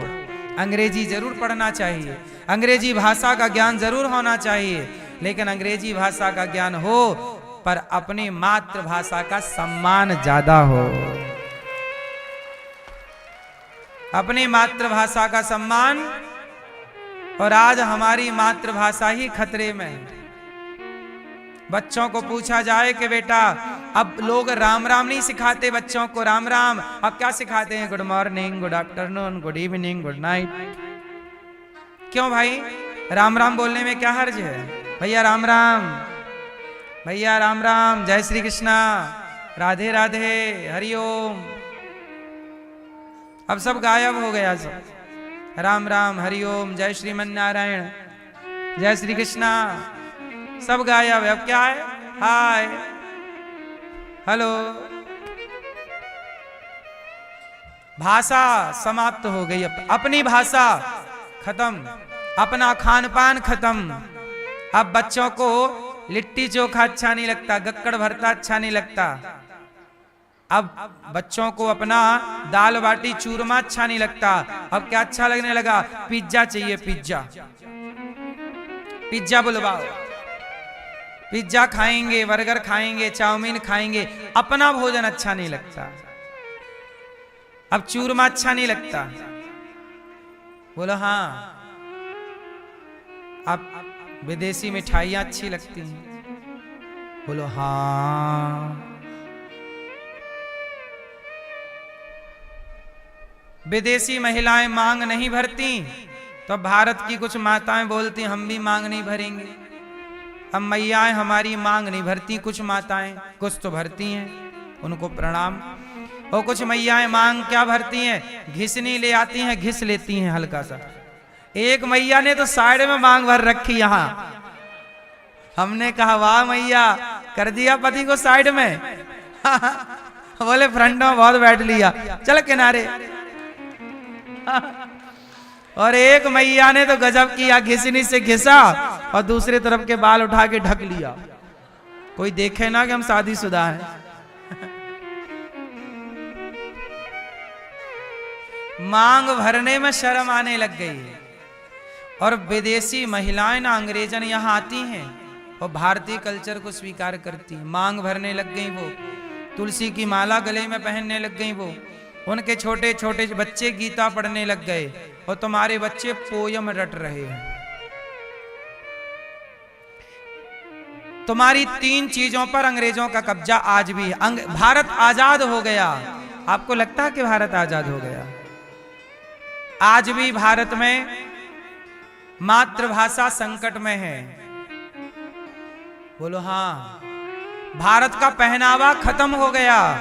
अंग्रेजी जरूर पढ़ना चाहिए, अंग्रेजी भाषा का ज्ञान जरूर होना चाहिए, लेकिन अंग्रेजी भाषा का ज्ञान हो पर अपनी मातृभाषा का सम्मान ज्यादा हो। अपनी मातृभाषा का सम्मान। और आज हमारी मातृभाषा ही खतरे में है। बच्चों को पूछा जाए कि बेटा, अब लोग राम राम नहीं सिखाते बच्चों को, राम राम, अब क्या सिखाते हैं? Good morning, good afternoon, good evening, good night. क्यों भाई? राम राम बोलने में क्या हर्ज है? भैया राम राम, भैया राम राम, जय श्री कृष्णा, राधे राधे, हरिओम। अब सब गायब हो गया सब। राम राम, हरिओम, जय श्रीमन नारायण, जय श्री कृष्णा, सब गायब है। अब क्या है? हाय, हेलो। भाषा समाप्त हो गई। अपनी भाषा खत्म, अपना खान पान खत्म। अब बच्चों को लिट्टी चोखा अच्छा नहीं लगता, गक्कड़ भरता अच्छा नहीं लगता। अब बच्चों को अपना दाल बाटी चूरमा अच्छा नहीं लगता। अब क्या अच्छा लगने लगा? पिज्जा चाहिए, पिज्जा, पिज्जा बुलवाओ, पिज्जा खाएंगे, बर्गर खाएंगे, चाउमीन खाएंगे। अपना भोजन अच्छा नहीं लगता। अब चूरमा अच्छा नहीं लगता। बोलो हाँ। अब विदेशी मिठाइयां अच्छी लगती हैं। बोलो हाँ। विदेशी महिलाएं मांग नहीं भरती तो भारत की कुछ माताएं बोलती हम भी मांग नहीं भरेंगे। अब मैयाएं हमारी मांग नहीं भरती, कुछ माताएं कुछ तो भरती हैं, उनको प्रणाम। और कुछ मैयाएं मांग क्या भरती हैं? घिसनी ले आती हैं, घिस लेती हैं हल्का सा। एक मैया ने तो साइड में मांग भर रखी यहां। हमने कहा वाह मैया, कर दिया पति को साइड में। बोले फ्रंट में बहुत बैठ लिया, चल किनारे। और एक मैया ने तो गजब किया, घिसनी से घिसा और दूसरी तरफ के बाल उठा के ढक लिया, कोई देखे ना कि हम शादीशुदा हैं। मांग भरने में शर्म आने लग गई है। और विदेशी महिलाएं ना अंग्रेजन यहाँ आती हैं और भारतीय कल्चर को स्वीकार करती हैं। मांग भरने लग गई वो, तुलसी की माला गले में पहनने लग गई वो, उनके छोटे छोटे बच्चे गीता पढ़ने लग गए और तुम्हारे बच्चे पोयम रट रहे हैं। तुम्हारी 3 चीजों पर अंग्रेजों का कब्जा आज भी है। भारत आजाद हो गया, आपको लगता है कि भारत आजाद हो गया? आज भी भारत में मातृभाषा संकट में है। बोलो हाँ। भारत का पहनावा खत्म हो गया।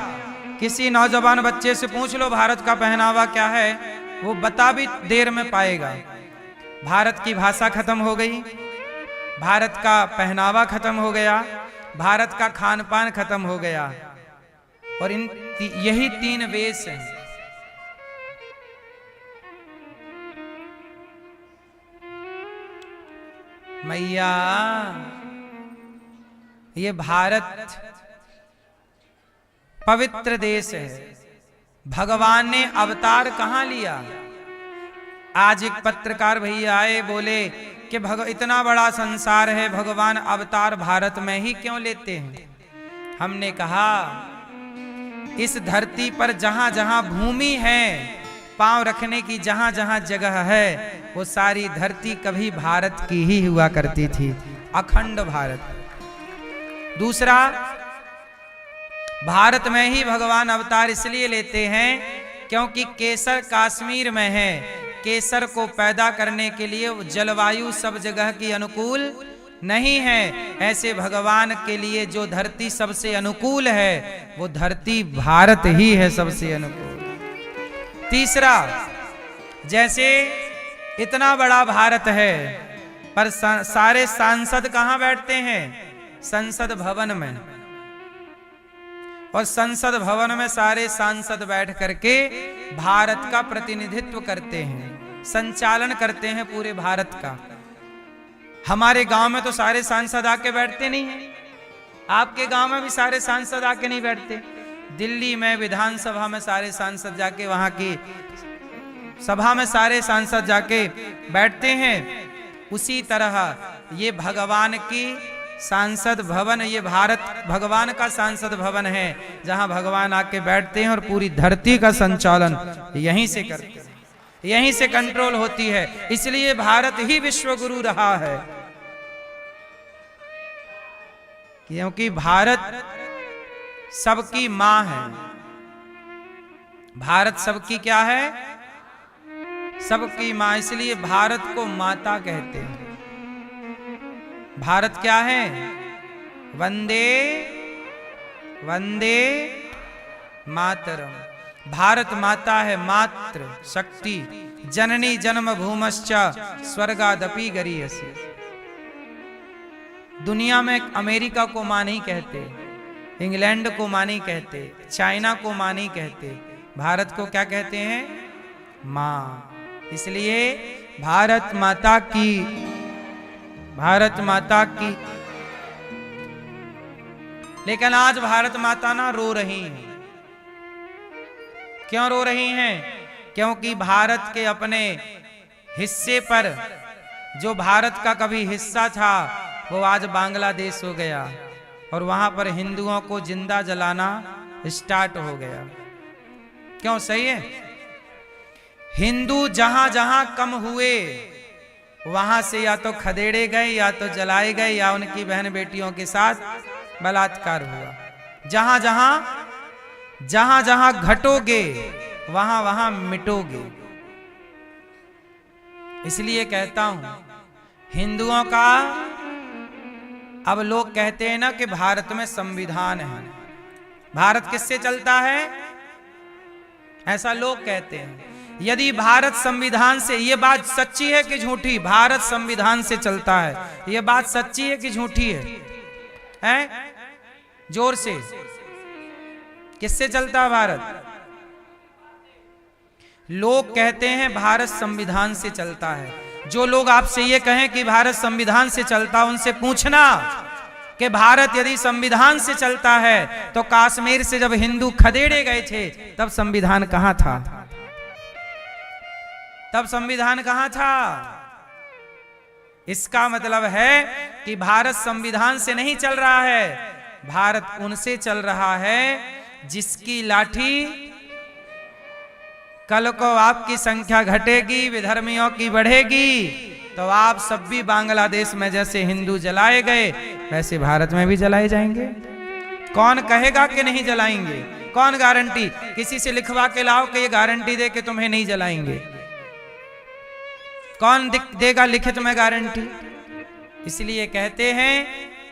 किसी नौजवान बच्चे से पूछ लो भारत का पहनावा क्या है, वो बता भी देर में पाएगा। भारत की भाषा खत्म हो गई, भारत का पहनावा खत्म हो गया, भारत का खान पान खत्म हो गया। और यही 3 वेश हैं। मैया, ये भारत पवित्र देश है। भगवान ने अवतार कहां लिया? आज एक पत्रकार भैया आए, बोले कि इतना बड़ा संसार है, भगवान अवतार भारत में ही क्यों लेते हैं? हमने कहा इस धरती पर जहां जहां भूमि है, पांव रखने की जहां जहां जगह है, वो सारी धरती कभी भारत की ही हुआ करती थी, अखंड भारत। दूसरा, भारत में ही भगवान अवतार इसलिए लेते हैं क्योंकि केसर कश्मीर में है। केसर को पैदा करने के लिए जलवायु सब जगह की अनुकूल नहीं है। ऐसे भगवान के लिए जो धरती सबसे अनुकूल है, वो धरती भारत ही है सबसे अनुकूल। तीसरा, जैसे इतना बड़ा भारत है, पर सारे सांसद कहां बैठते हैं? संसद भवन में। और संसद भवन में सारे सांसद बैठ करके भारत का प्रतिनिधित्व करते हैं, संचालन करते हैं पूरे भारत का। हमारे गांव में तो सारे सांसद आके बैठते नहीं हैं। आपके गांव में भी सारे सांसद आके नहीं बैठते। दिल्ली में विधानसभा में सारे सांसद जाके, वहां की सभा में सारे सांसद जाके बैठते हैं। उसी तरह ये भगवान की सांसद भवन, ये भारत भगवान का सांसद भवन है, जहां भगवान आके बैठते हैं और पूरी धरती का संचालन यहीं से करते हैं, यहीं से कंट्रोल होती है। इसलिए भारत ही विश्व गुरु रहा है, क्योंकि भारत सबकी मां है। भारत सबकी क्या है? सबकी मां। इसलिए भारत को माता कहते हैं। भारत क्या है? वंदे वंदे मातरम। भारत माता है, मात्र शक्ति। जननी जन्म भूमश्च स्वर्गादपि गरीयसी। दुनिया में अमेरिका को मां नहीं कहते, इंग्लैंड को मां नहीं कहते, चाइना को मां नहीं कहते, भारत को क्या कहते हैं? मां। इसलिए भारत माता की, भारत माता की। लेकिन आज भारत माता ना रो रही हैं। क्यों रो रही हैं? क्योंकि भारत के अपने हिस्से पर, जो भारत का कभी हिस्सा था, वो आज बांग्लादेश हो गया और वहां पर हिंदुओं को जिंदा जलाना स्टार्ट हो गया। क्यों? सही है। हिंदू जहां जहां कम हुए, वहां से या तो खदेड़े गए, या तो जलाए गए, या उनकी बहन बेटियों के साथ बलात्कार हुआ। जहां जहां घटोगे, वहां वहां मिटोगे। इसलिए कहता हूं, हिंदुओं का, अब लोग कहते हैं ना कि भारत में संविधान है। भारत किससे चलता है? ऐसा लोग कहते हैं। यदि भारत संविधान से, ये बात सच्ची है कि झूठी? भारत संविधान से चलता है, ये बात सच्ची है कि झूठी है? हैं? जोर से किससे चलता है भारत? लोग कहते हैं भारत संविधान से चलता है। जो लोग आपसे ये कहें कि भारत संविधान से चलता, उनसे पूछना कि भारत यदि संविधान से चलता है तो कश्मीर से जब हिंदू खदेड़े गए थे तब संविधान कहां था? तब संविधान कहां था? इसका मतलब है कि भारत संविधान से नहीं चल रहा है, भारत उनसे चल रहा है जिसकी लाठी, कल को आपकी संख्या घटेगी, विधर्मियों की बढ़ेगी, तो आप सब भी बांग्लादेश में जैसे हिंदू जलाए गए वैसे भारत में भी जलाए जाएंगे। कौन कहेगा कि नहीं जलाएंगे? कौन गारंटी? किसी से लिखवा के लाओ कि ये गारंटी दे कि तुम्हें नहीं जलाएंगे। कौन देगा लिखित में गारंटी? इसलिए कहते हैं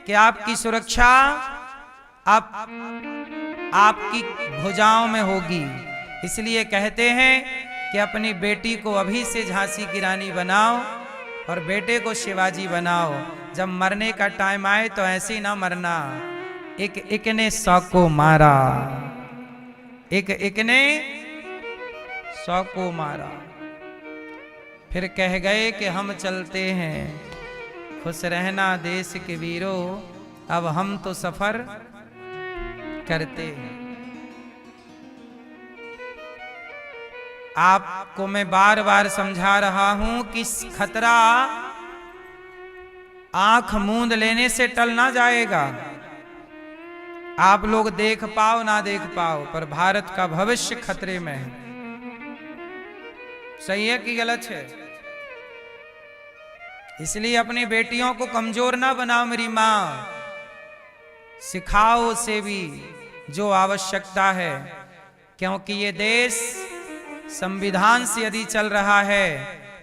कि आपकी सुरक्षा आपकी भुजाओं में होगी। इसलिए कहते हैं कि अपनी बेटी को अभी से झांसी की रानी बनाओ और बेटे को शिवाजी बनाओ। जब मरने का टाइम आए तो ऐसे ही ना मरना, एक ने 100 को मारा, एक ने 100 को मारा। फिर कह गए कि हम चलते हैं, खुश रहना देश के वीरों, अब हम तो सफर करते हैं। आपको मैं बार बार समझा रहा हूं कि खतरा आंख मूंद लेने से टल ना जाएगा। आप लोग देख पाओ ना देख पाओ, पर भारत का भविष्य खतरे में है। सही है कि गलत है? इसलिए अपनी बेटियों को कमजोर ना बनाओ मेरी मां, सिखाओ उसे भी जो आवश्यकता है, क्योंकि ये देश संविधान से यदि चल रहा है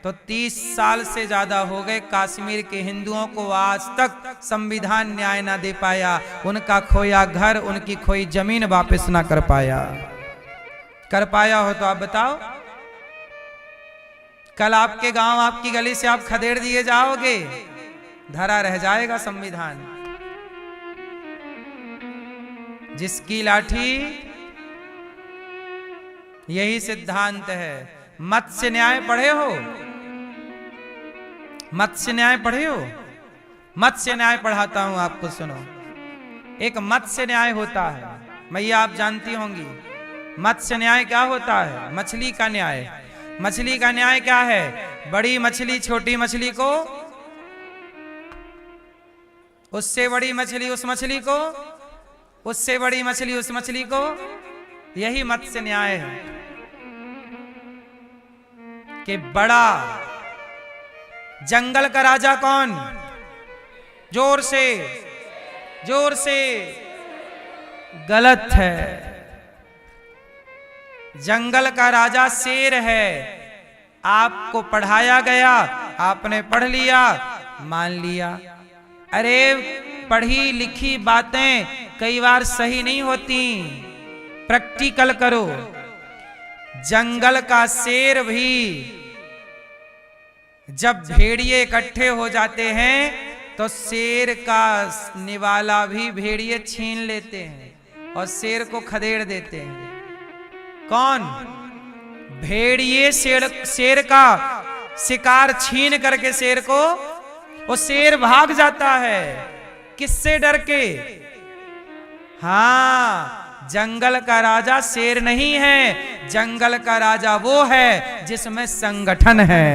तो 30 साल से ज्यादा हो गए कश्मीर के हिंदुओं को आज तक संविधान न्याय ना दे पाया। उनका खोया घर, उनकी खोई जमीन वापस ना कर पाया। कर पाया हो तो आप बताओ? कल आपके गांव, आपकी गली से आप खदेड़ दिए जाओगे, धरा रह जाएगा संविधान। जिसकी लाठी, यही सिद्धांत है। मत्स्य न्याय पढ़े हो? मत्स्य न्याय पढ़े हो? मत्स्य न्याय पढ़ाता हूं आपको, सुनो। एक मत्स्य न्याय होता है, मैया आप जानती होंगी। मत्स्य न्याय क्या होता है? मछली का न्याय। मछली का न्याय क्या है? बड़ी मछली छोटी मछली को, उससे बड़ी मछली उस मछली को, उससे बड़ी मछली उस मछली को, यही मत्स्य न्याय है। कि बड़ा जंगल का राजा कौन? जोर से, जोर से। गलत है। जंगल का राजा शेर है। आपको पढ़ाया गया, आपने पढ़ लिया, मान लिया। अरे पढ़ी लिखी बातें कई बार सही नहीं होती, प्रैक्टिकल करो। जंगल का शेर भी जब भेड़िए इकट्ठे हो जाते हैं तो शेर का निवाला भी भेड़िए छीन लेते हैं और शेर को खदेड़ देते हैं। कौन? भेड़िए शेर का शिकार छीन करके शेर को, वो शेर भाग जाता है। किससे डर के? हाँ, जंगल का राजा शेर नहीं है, जंगल का राजा वो है जिसमें संगठन है,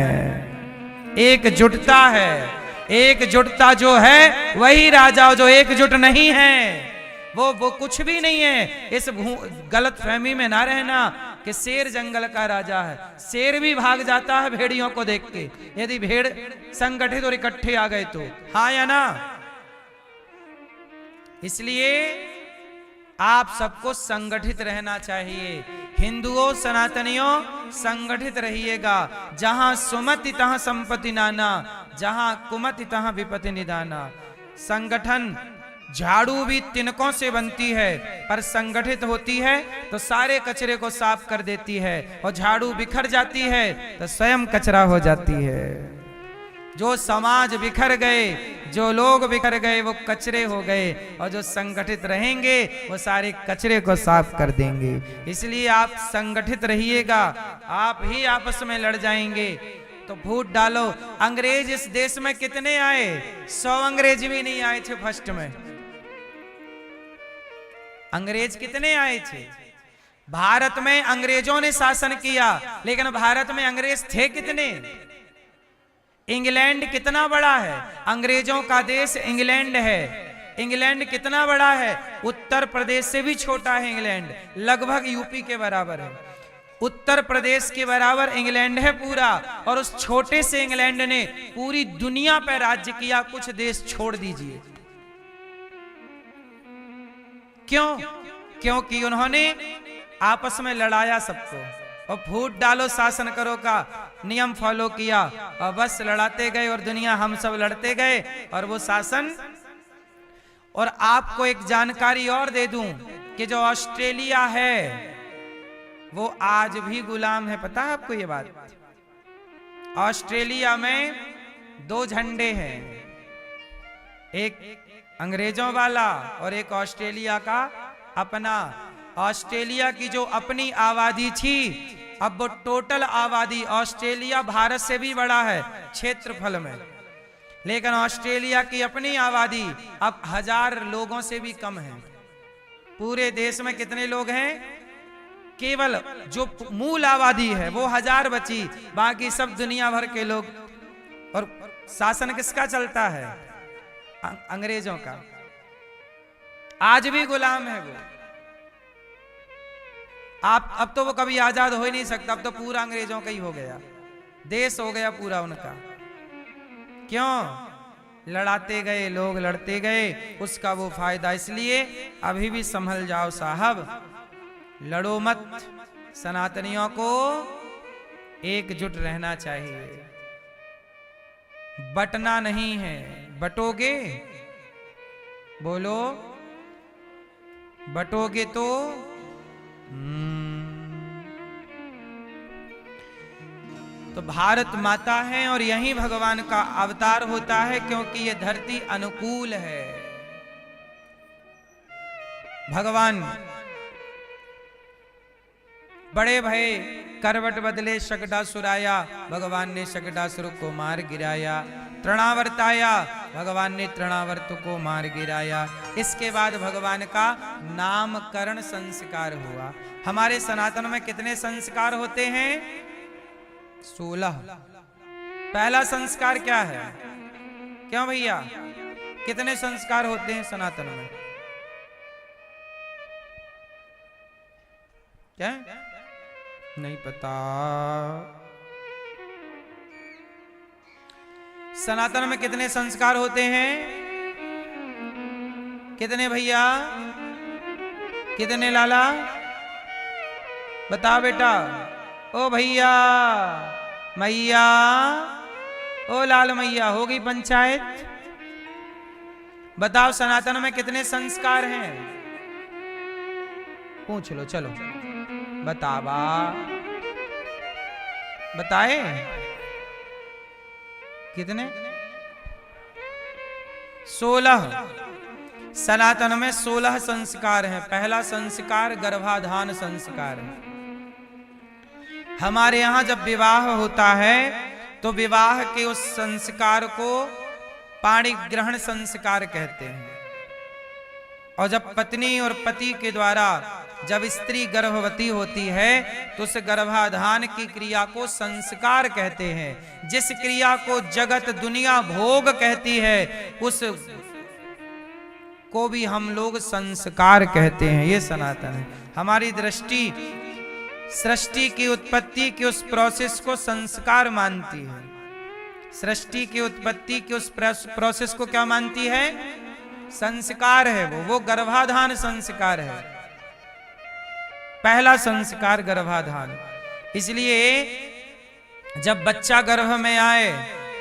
एकजुटता है। एकजुटता जो है वही राजा, जो एकजुट नहीं है वो कुछ भी नहीं है। इस गलत फहमी में ना रहना कि शेर जंगल का राजा है। शेर भी भाग जाता है भेड़ियों को देख के, यदि भेड़ संगठित और इकट्ठे आ गए तो। हाँ या ना? इसलिए आप सबको संगठित रहना चाहिए। हिंदुओं, सनातनियों, संगठित रहिएगा। जहां सुमति तहां संपत्ति नाना, जहां कुमति तहां विपत्ति निदाना। संगठन, झाड़ू भी तिनकों से बनती है, पर संगठित होती है तो सारे कचरे को साफ कर देती है, और झाड़ू बिखर जाती है तो स्वयं कचरा हो जाती है। जो समाज बिखर गए, जो लोग बिखर गए वो कचरे हो गए, और जो संगठित रहेंगे वो सारे कचरे को साफ कर देंगे। इसलिए आप संगठित रहिएगा, आप ही आपस में लड़ जाएंगे। तो फूट डालो। अंग्रेज इस देश में कितने आए? 100 अंग्रेज भी नहीं आए थे फर्स्ट में। अंग्रेज कितने आए थे? भारत में अंग्रेजों ने शासन किया, लेकिन भारत में अंग्रेज थे कितने? इंग्लैंड कितना बड़ा है? अंग्रेजों का देश इंग्लैंड है। इंग्लैंड कितना बड़ा है? उत्तर प्रदेश से भी छोटा है इंग्लैंड, लगभग यूपी के बराबर है। उत्तर प्रदेश के बराबर इंग्लैंड है पूरा, और उस छोटे से इंग्लैंड ने पूरी दुनिया पर राज्य किया, कुछ देश छोड़ दीजिए। क्यों? क्योंकि उन्होंने आपस में लड़ाया सबको, और फूट डालो शासन करो का नियम फॉलो किया, और बस लड़ाते गए और दुनिया हम सब लड़ते गए और वो शासन। और आपको एक जानकारी और दे दूं कि जो ऑस्ट्रेलिया है वो आज भी गुलाम है। पता है आपको ये बात? ऑस्ट्रेलिया में 2 झंडे हैं, एक अंग्रेजों वाला और एक ऑस्ट्रेलिया का अपना। ऑस्ट्रेलिया की जो अपनी आबादी थी, अब वो टोटल आबादी, ऑस्ट्रेलिया भारत से भी बड़ा है क्षेत्रफल में, लेकिन ऑस्ट्रेलिया की अपनी आबादी अब 1000 लोगों से भी कम है। पूरे देश में कितने लोग हैं? केवल जो मूल आबादी है वो 1000 बची, बाकी सब दुनिया भर के लोग। और शासन किसका चलता है? अंग्रेजों का। आज भी गुलाम है वो। आप अब तो वो कभी आजाद हो ही नहीं सकता, अब तो पूरा अंग्रेजों का ही हो गया, देश हो गया पूरा उनका। क्यों? लड़ाते गए लोग, लड़ते गए, उसका वो फायदा। इसलिए अभी भी संभल जाओ साहब, लड़ो मत। सनातनियों को एकजुट रहना चाहिए, बटना नहीं है। बटोगे? बोलो, बटोगे तो तो भारत माता है और यही भगवान का अवतार होता है, क्योंकि ये धरती अनुकूल है। भगवान बड़े भय, करवट बदले शकटासुर आया, भगवान ने शकटासुर को मार गिराया। तृणावर्त आया, भगवान ने तृणावर्त को मार गिराया। इसके बाद भगवान का नामकरण संस्कार हुआ। हमारे सनातन में कितने संस्कार होते हैं? 16। पहला संस्कार क्या है? क्यों भैया, कितने संस्कार होते हैं सनातन में? क्या नहीं पता? सनातन में कितने संस्कार होते हैं? कितने भैया? कितने लाला? बता बेटा। ओ भैया, मैया, ओ लाल मैया, होगी पंचायत। बताओ सनातन में कितने संस्कार हैं? पूछ लो, चलो बतावा, बताए कितने? 16। सनातन में 16 संस्कार हैं। पहला संस्कार गर्भाधान संस्कार है। हमारे यहाँ जब विवाह होता है तो विवाह के उस संस्कार को पाणी ग्रहण संस्कार कहते हैं। और जब पत्नी और पति के द्वारा जब स्त्री गर्भवती होती है तो उस गर्भाधान की क्रिया को संस्कार कहते हैं। जिस क्रिया को जगत दुनिया भोग कहती है उस को भी हम लोग संस्कार कहते हैं। ये सनातन है। हमारी दृष्टि सृष्टि की उत्पत्ति के उस प्रोसेस को संस्कार मानती है। सृष्टि की उत्पत्ति के उस प्रोसेस को क्या मानती है? संस्कार है वो गर्भाधान संस्कार है। पहला संस्कार गर्भाधान। इसलिए जब बच्चा गर्भ में आए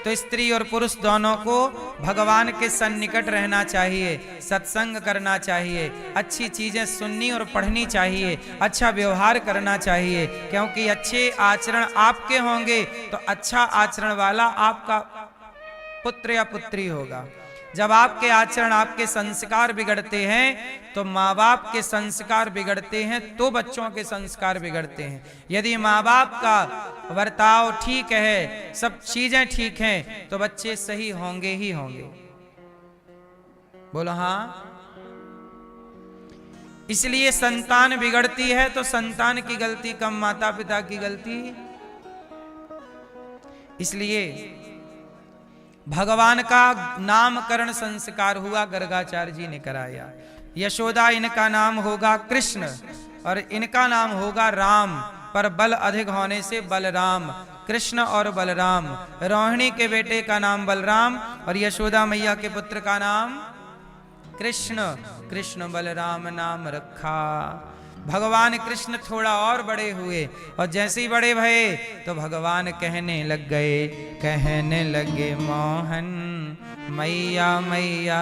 तो स्त्री और पुरुष दोनों को भगवान के सन्निकट रहना चाहिए, सत्संग करना चाहिए, अच्छी चीजें सुननी और पढ़नी चाहिए, अच्छा व्यवहार करना चाहिए। क्योंकि अच्छे आचरण आपके होंगे तो अच्छा आचरण वाला आपका पुत्र या पुत्री होगा। जब आपके आचरण, आपके संस्कार बिगड़ते हैं तो माँ बाप के संस्कार बिगड़ते हैं, तो बच्चों के संस्कार बिगड़ते हैं। यदि माँ बाप का बर्ताव ठीक है, सब चीजें ठीक हैं, तो बच्चे सही होंगे ही होंगे। बोलो हाँ। इसलिए संतान बिगड़ती है तो संतान की गलती कम, माता पिता की गलती। इसलिए भगवान का नामकरण संस्कार हुआ, गर्गाचार्य जी ने कराया। यशोदा इनका नाम होगा कृष्ण और इनका नाम होगा राम, पर बल अधिक होने से बलराम। कृष्ण और बलराम। रोहिणी के बेटे का नाम बलराम और यशोदा मैया के पुत्र का नाम कृष्ण। कृष्ण बलराम नाम रखा। भगवान कृष्ण थोड़ा और बड़े हुए और जैसे ही बड़े भये तो भगवान कहने लग गए, कहने लगे मोहन मैया मैया।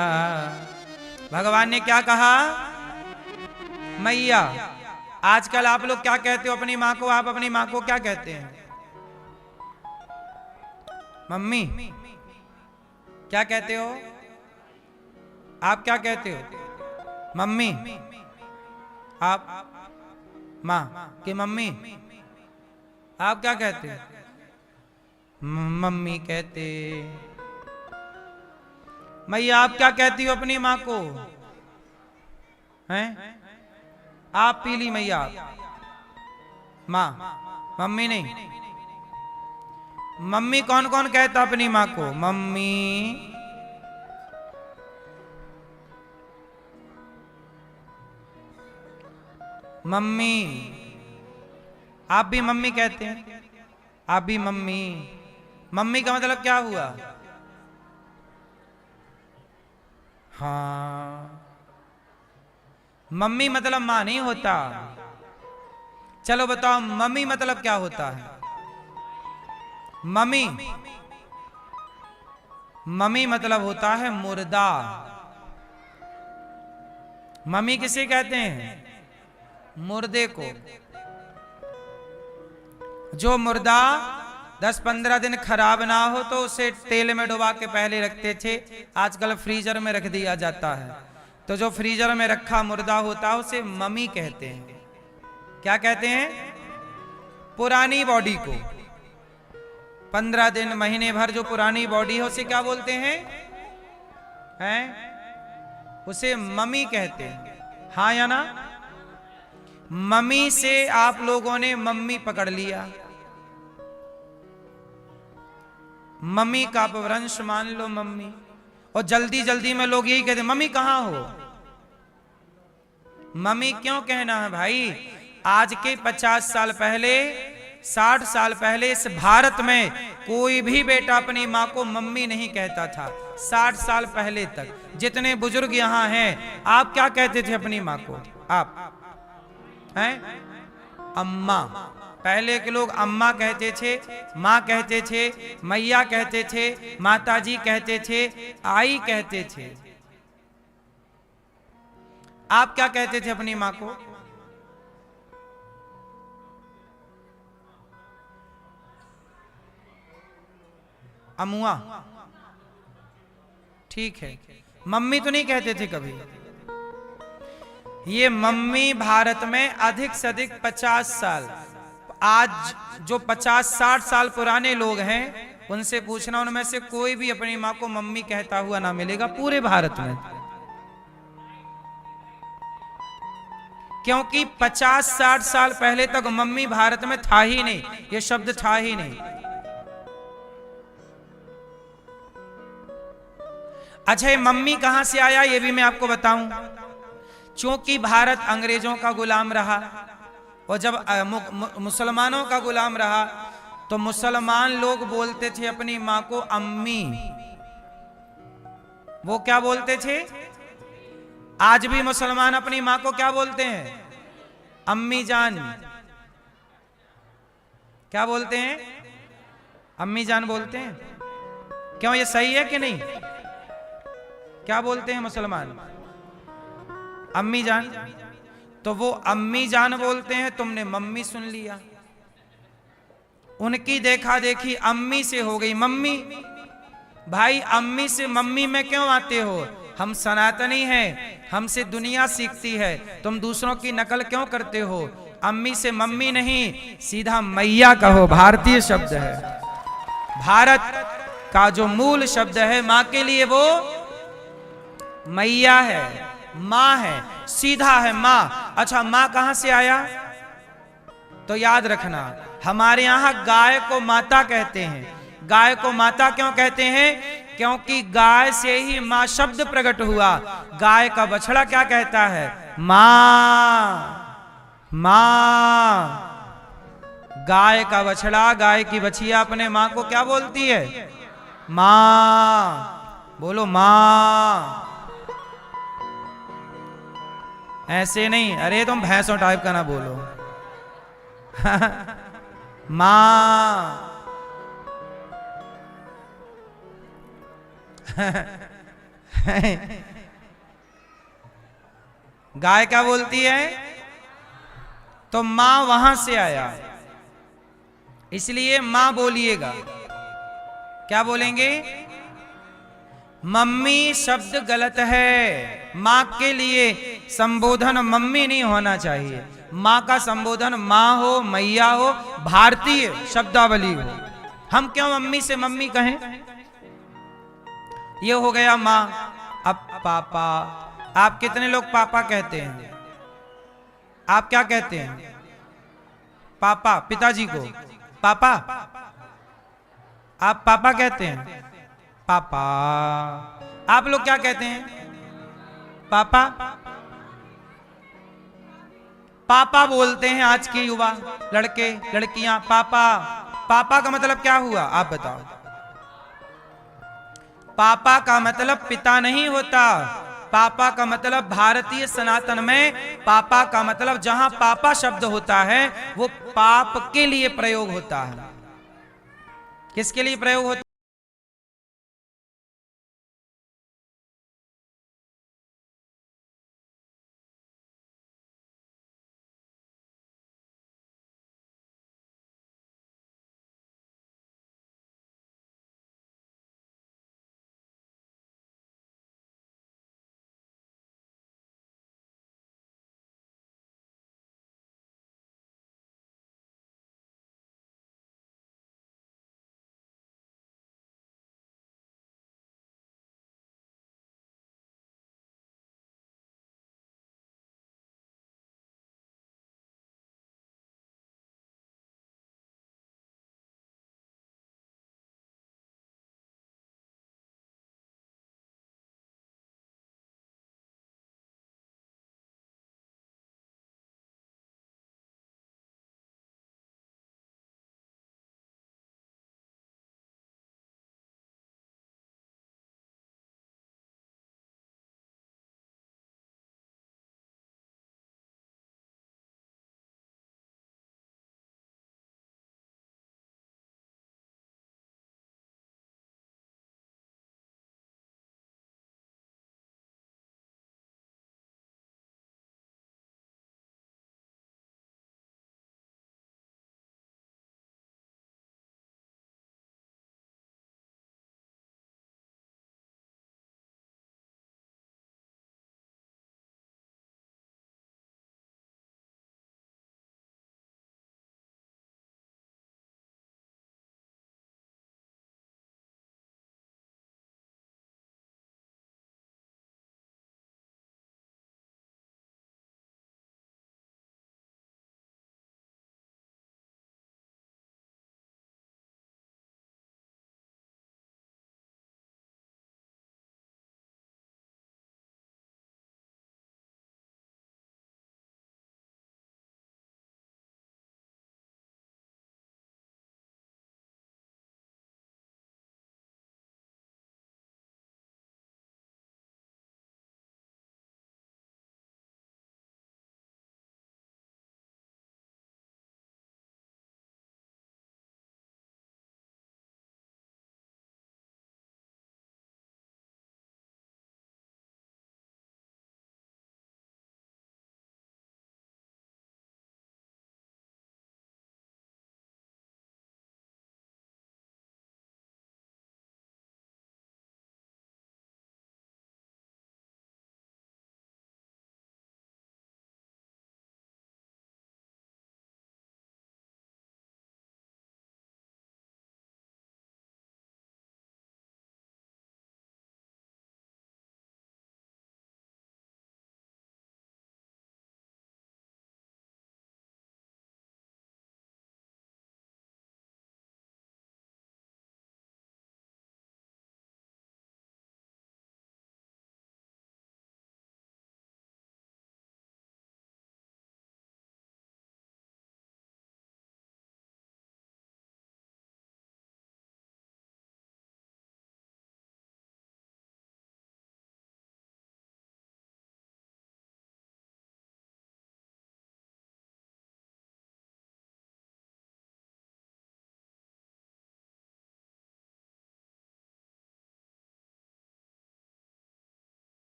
भगवान ने क्या कहा? मैया। आजकल आप लोग क्या कहते हो अपनी माँ को? आप अपनी माँ को क्या कहते हैं? मम्मी। क्या कहते हो आप? क्या कहते हो? मम्मी। आप माँ कि मम्मी? आप क्या कहते हो? मम्मी कहते। मैया आप क्या कहती हो अपनी माँ को? हैं? आप पीली मैया। माँ, मम्मी नहीं। मम्मी कौन कौन कहता अपनी माँ को? मम्मी। मम्मी। आप भी मम्मी कहते हैं? आप भी मम्मी। मम्मी का मतलब क्या हुआ? हाँ, मम्मी मतलब मां नहीं होता। चलो बताओ मम्मी मतलब क्या होता है? मम्मी, मम्मी मतलब होता है मुर्दा। मम्मी किसे कहते हैं? मुर्दे को। जो मुर्दा 10-15 दिन खराब ना हो तो उसे तेल में डुबा के पहले रखते थे, आजकल फ्रीजर में रख दिया जाता है। तो जो फ्रीजर में रखा मुर्दा होता है उसे मम्मी कहते हैं। क्या कहते हैं? पुरानी बॉडी को 15 दिन महीने भर जो पुरानी बॉडी है उसे क्या बोलते हैं? उसे मम्मी कहते हैं। हाँ या ना? मम्मी से आप लोगों ने मम्मी पकड़ लिया, मम्मी का अपभ्रंश मान लो मम्मी। और जल्दी जल्दी में लोग यही कहते मम्मी कहां हो? मम्मी क्यों कहना है भाई? आज के 50 साल पहले, 60 साल पहले इस भारत में कोई भी बेटा अपनी मां को मम्मी नहीं कहता था। 60 साल पहले तक जितने बुजुर्ग यहां हैं, आप क्या कहते थे अपनी मां को? आप हैं? अम्मा। पहले के लोग अम्मा कहते थे, माँ कहते थे, मैया कहते थे, माताजी कहते थे, आई कहते थे। आप क्या कहते थे अपनी माँ को? अमुआ। ठीक है, मम्मी तो नहीं कहते थे कभी। ये मम्मी भारत में अधिक से अधिक 50 साल, आज जो 50-60 साल पुराने लोग हैं उनसे पूछना, उनमें से कोई भी अपनी मां को मम्मी कहता हुआ ना मिलेगा पूरे भारत में। क्योंकि 50-60 साल पहले तक मम्मी भारत में था ही नहीं, ये शब्द था ही नहीं। अच्छा, मम्मी कहां से आया ये भी मैं आपको बताऊं। क्योंकि भारत अंग्रेजों का गुलाम रहा और जब मुसलमानों का गुलाम रहा तो मुसलमान लोग बोलते थे अपनी मां को अम्मी। वो क्या बोलते थे? आज भी मुसलमान अपनी मां को क्या बोलते हैं? अम्मी जान। क्या बोलते हैं? अम्मी जान बोलते हैं। क्यों, ये सही है कि नहीं? क्या बोलते हैं मुसलमान? अम्मी जान। तो वो अम्मी जान बोलते हैं, तुमने मम्मी सुन लिया। उनकी देखा देखी अम्मी से हो गई मम्मी। भाई अम्मी से मम्मी में क्यों आते हो? हम सनातनी हैं, हमसे दुनिया सीखती है, तुम दूसरों की नकल क्यों करते हो? अम्मी से मम्मी नहीं, सीधा मैया कहो, भारतीय शब्द है। भारत का जो मूल शब्द है मां के लिए वो मैया है, मां है, सीधा है मां। अच्छा, मां कहां से आया? तो याद रखना, हमारे यहां गाय को माता कहते हैं। गाय को माता क्यों कहते हैं? क्योंकि गाय से ही मां शब्द प्रकट हुआ। गाय का बछड़ा क्या कहता है? मां, मां। गाय का बछड़ा, गाय की बछिया अपने मां को क्या बोलती है? मां। बोलो मां। ऐसे नहीं, अरे तुम भैंसों टाइप का ना बोलो। मां। गाय क्या बोलती है? तो मां वहां से आया, इसलिए मां बोलिएगा। क्या बोलेंगे? मम्मी शब्द गलत है। मां के लिए संबोधन मम्मी नहीं होना चाहिए। मां का संबोधन मां हो, मैया हो, भारतीय शब्दावली हो। हम क्यों मम्मी से मम्मी कहें? ये हो गया मां। अब पापा, आप कितने लोग पापा कहते हैं? आप क्या कहते हैं? पापा, पिताजी को पापा। आप पापा कहते हैं? पापा। आप लोग क्या कहते हैं? पापा। पापा बोलते हैं आज के युवा, लड़के लड़कियां, पापा। पापा का मतलब क्या हुआ? आप बताओ। पापा का मतलब पिता नहीं होता। पापा का मतलब भारतीय सनातन में पापा का मतलब जहां पापा शब्द होता है वो पाप के लिए प्रयोग होता है। किसके लिए प्रयोग होता है?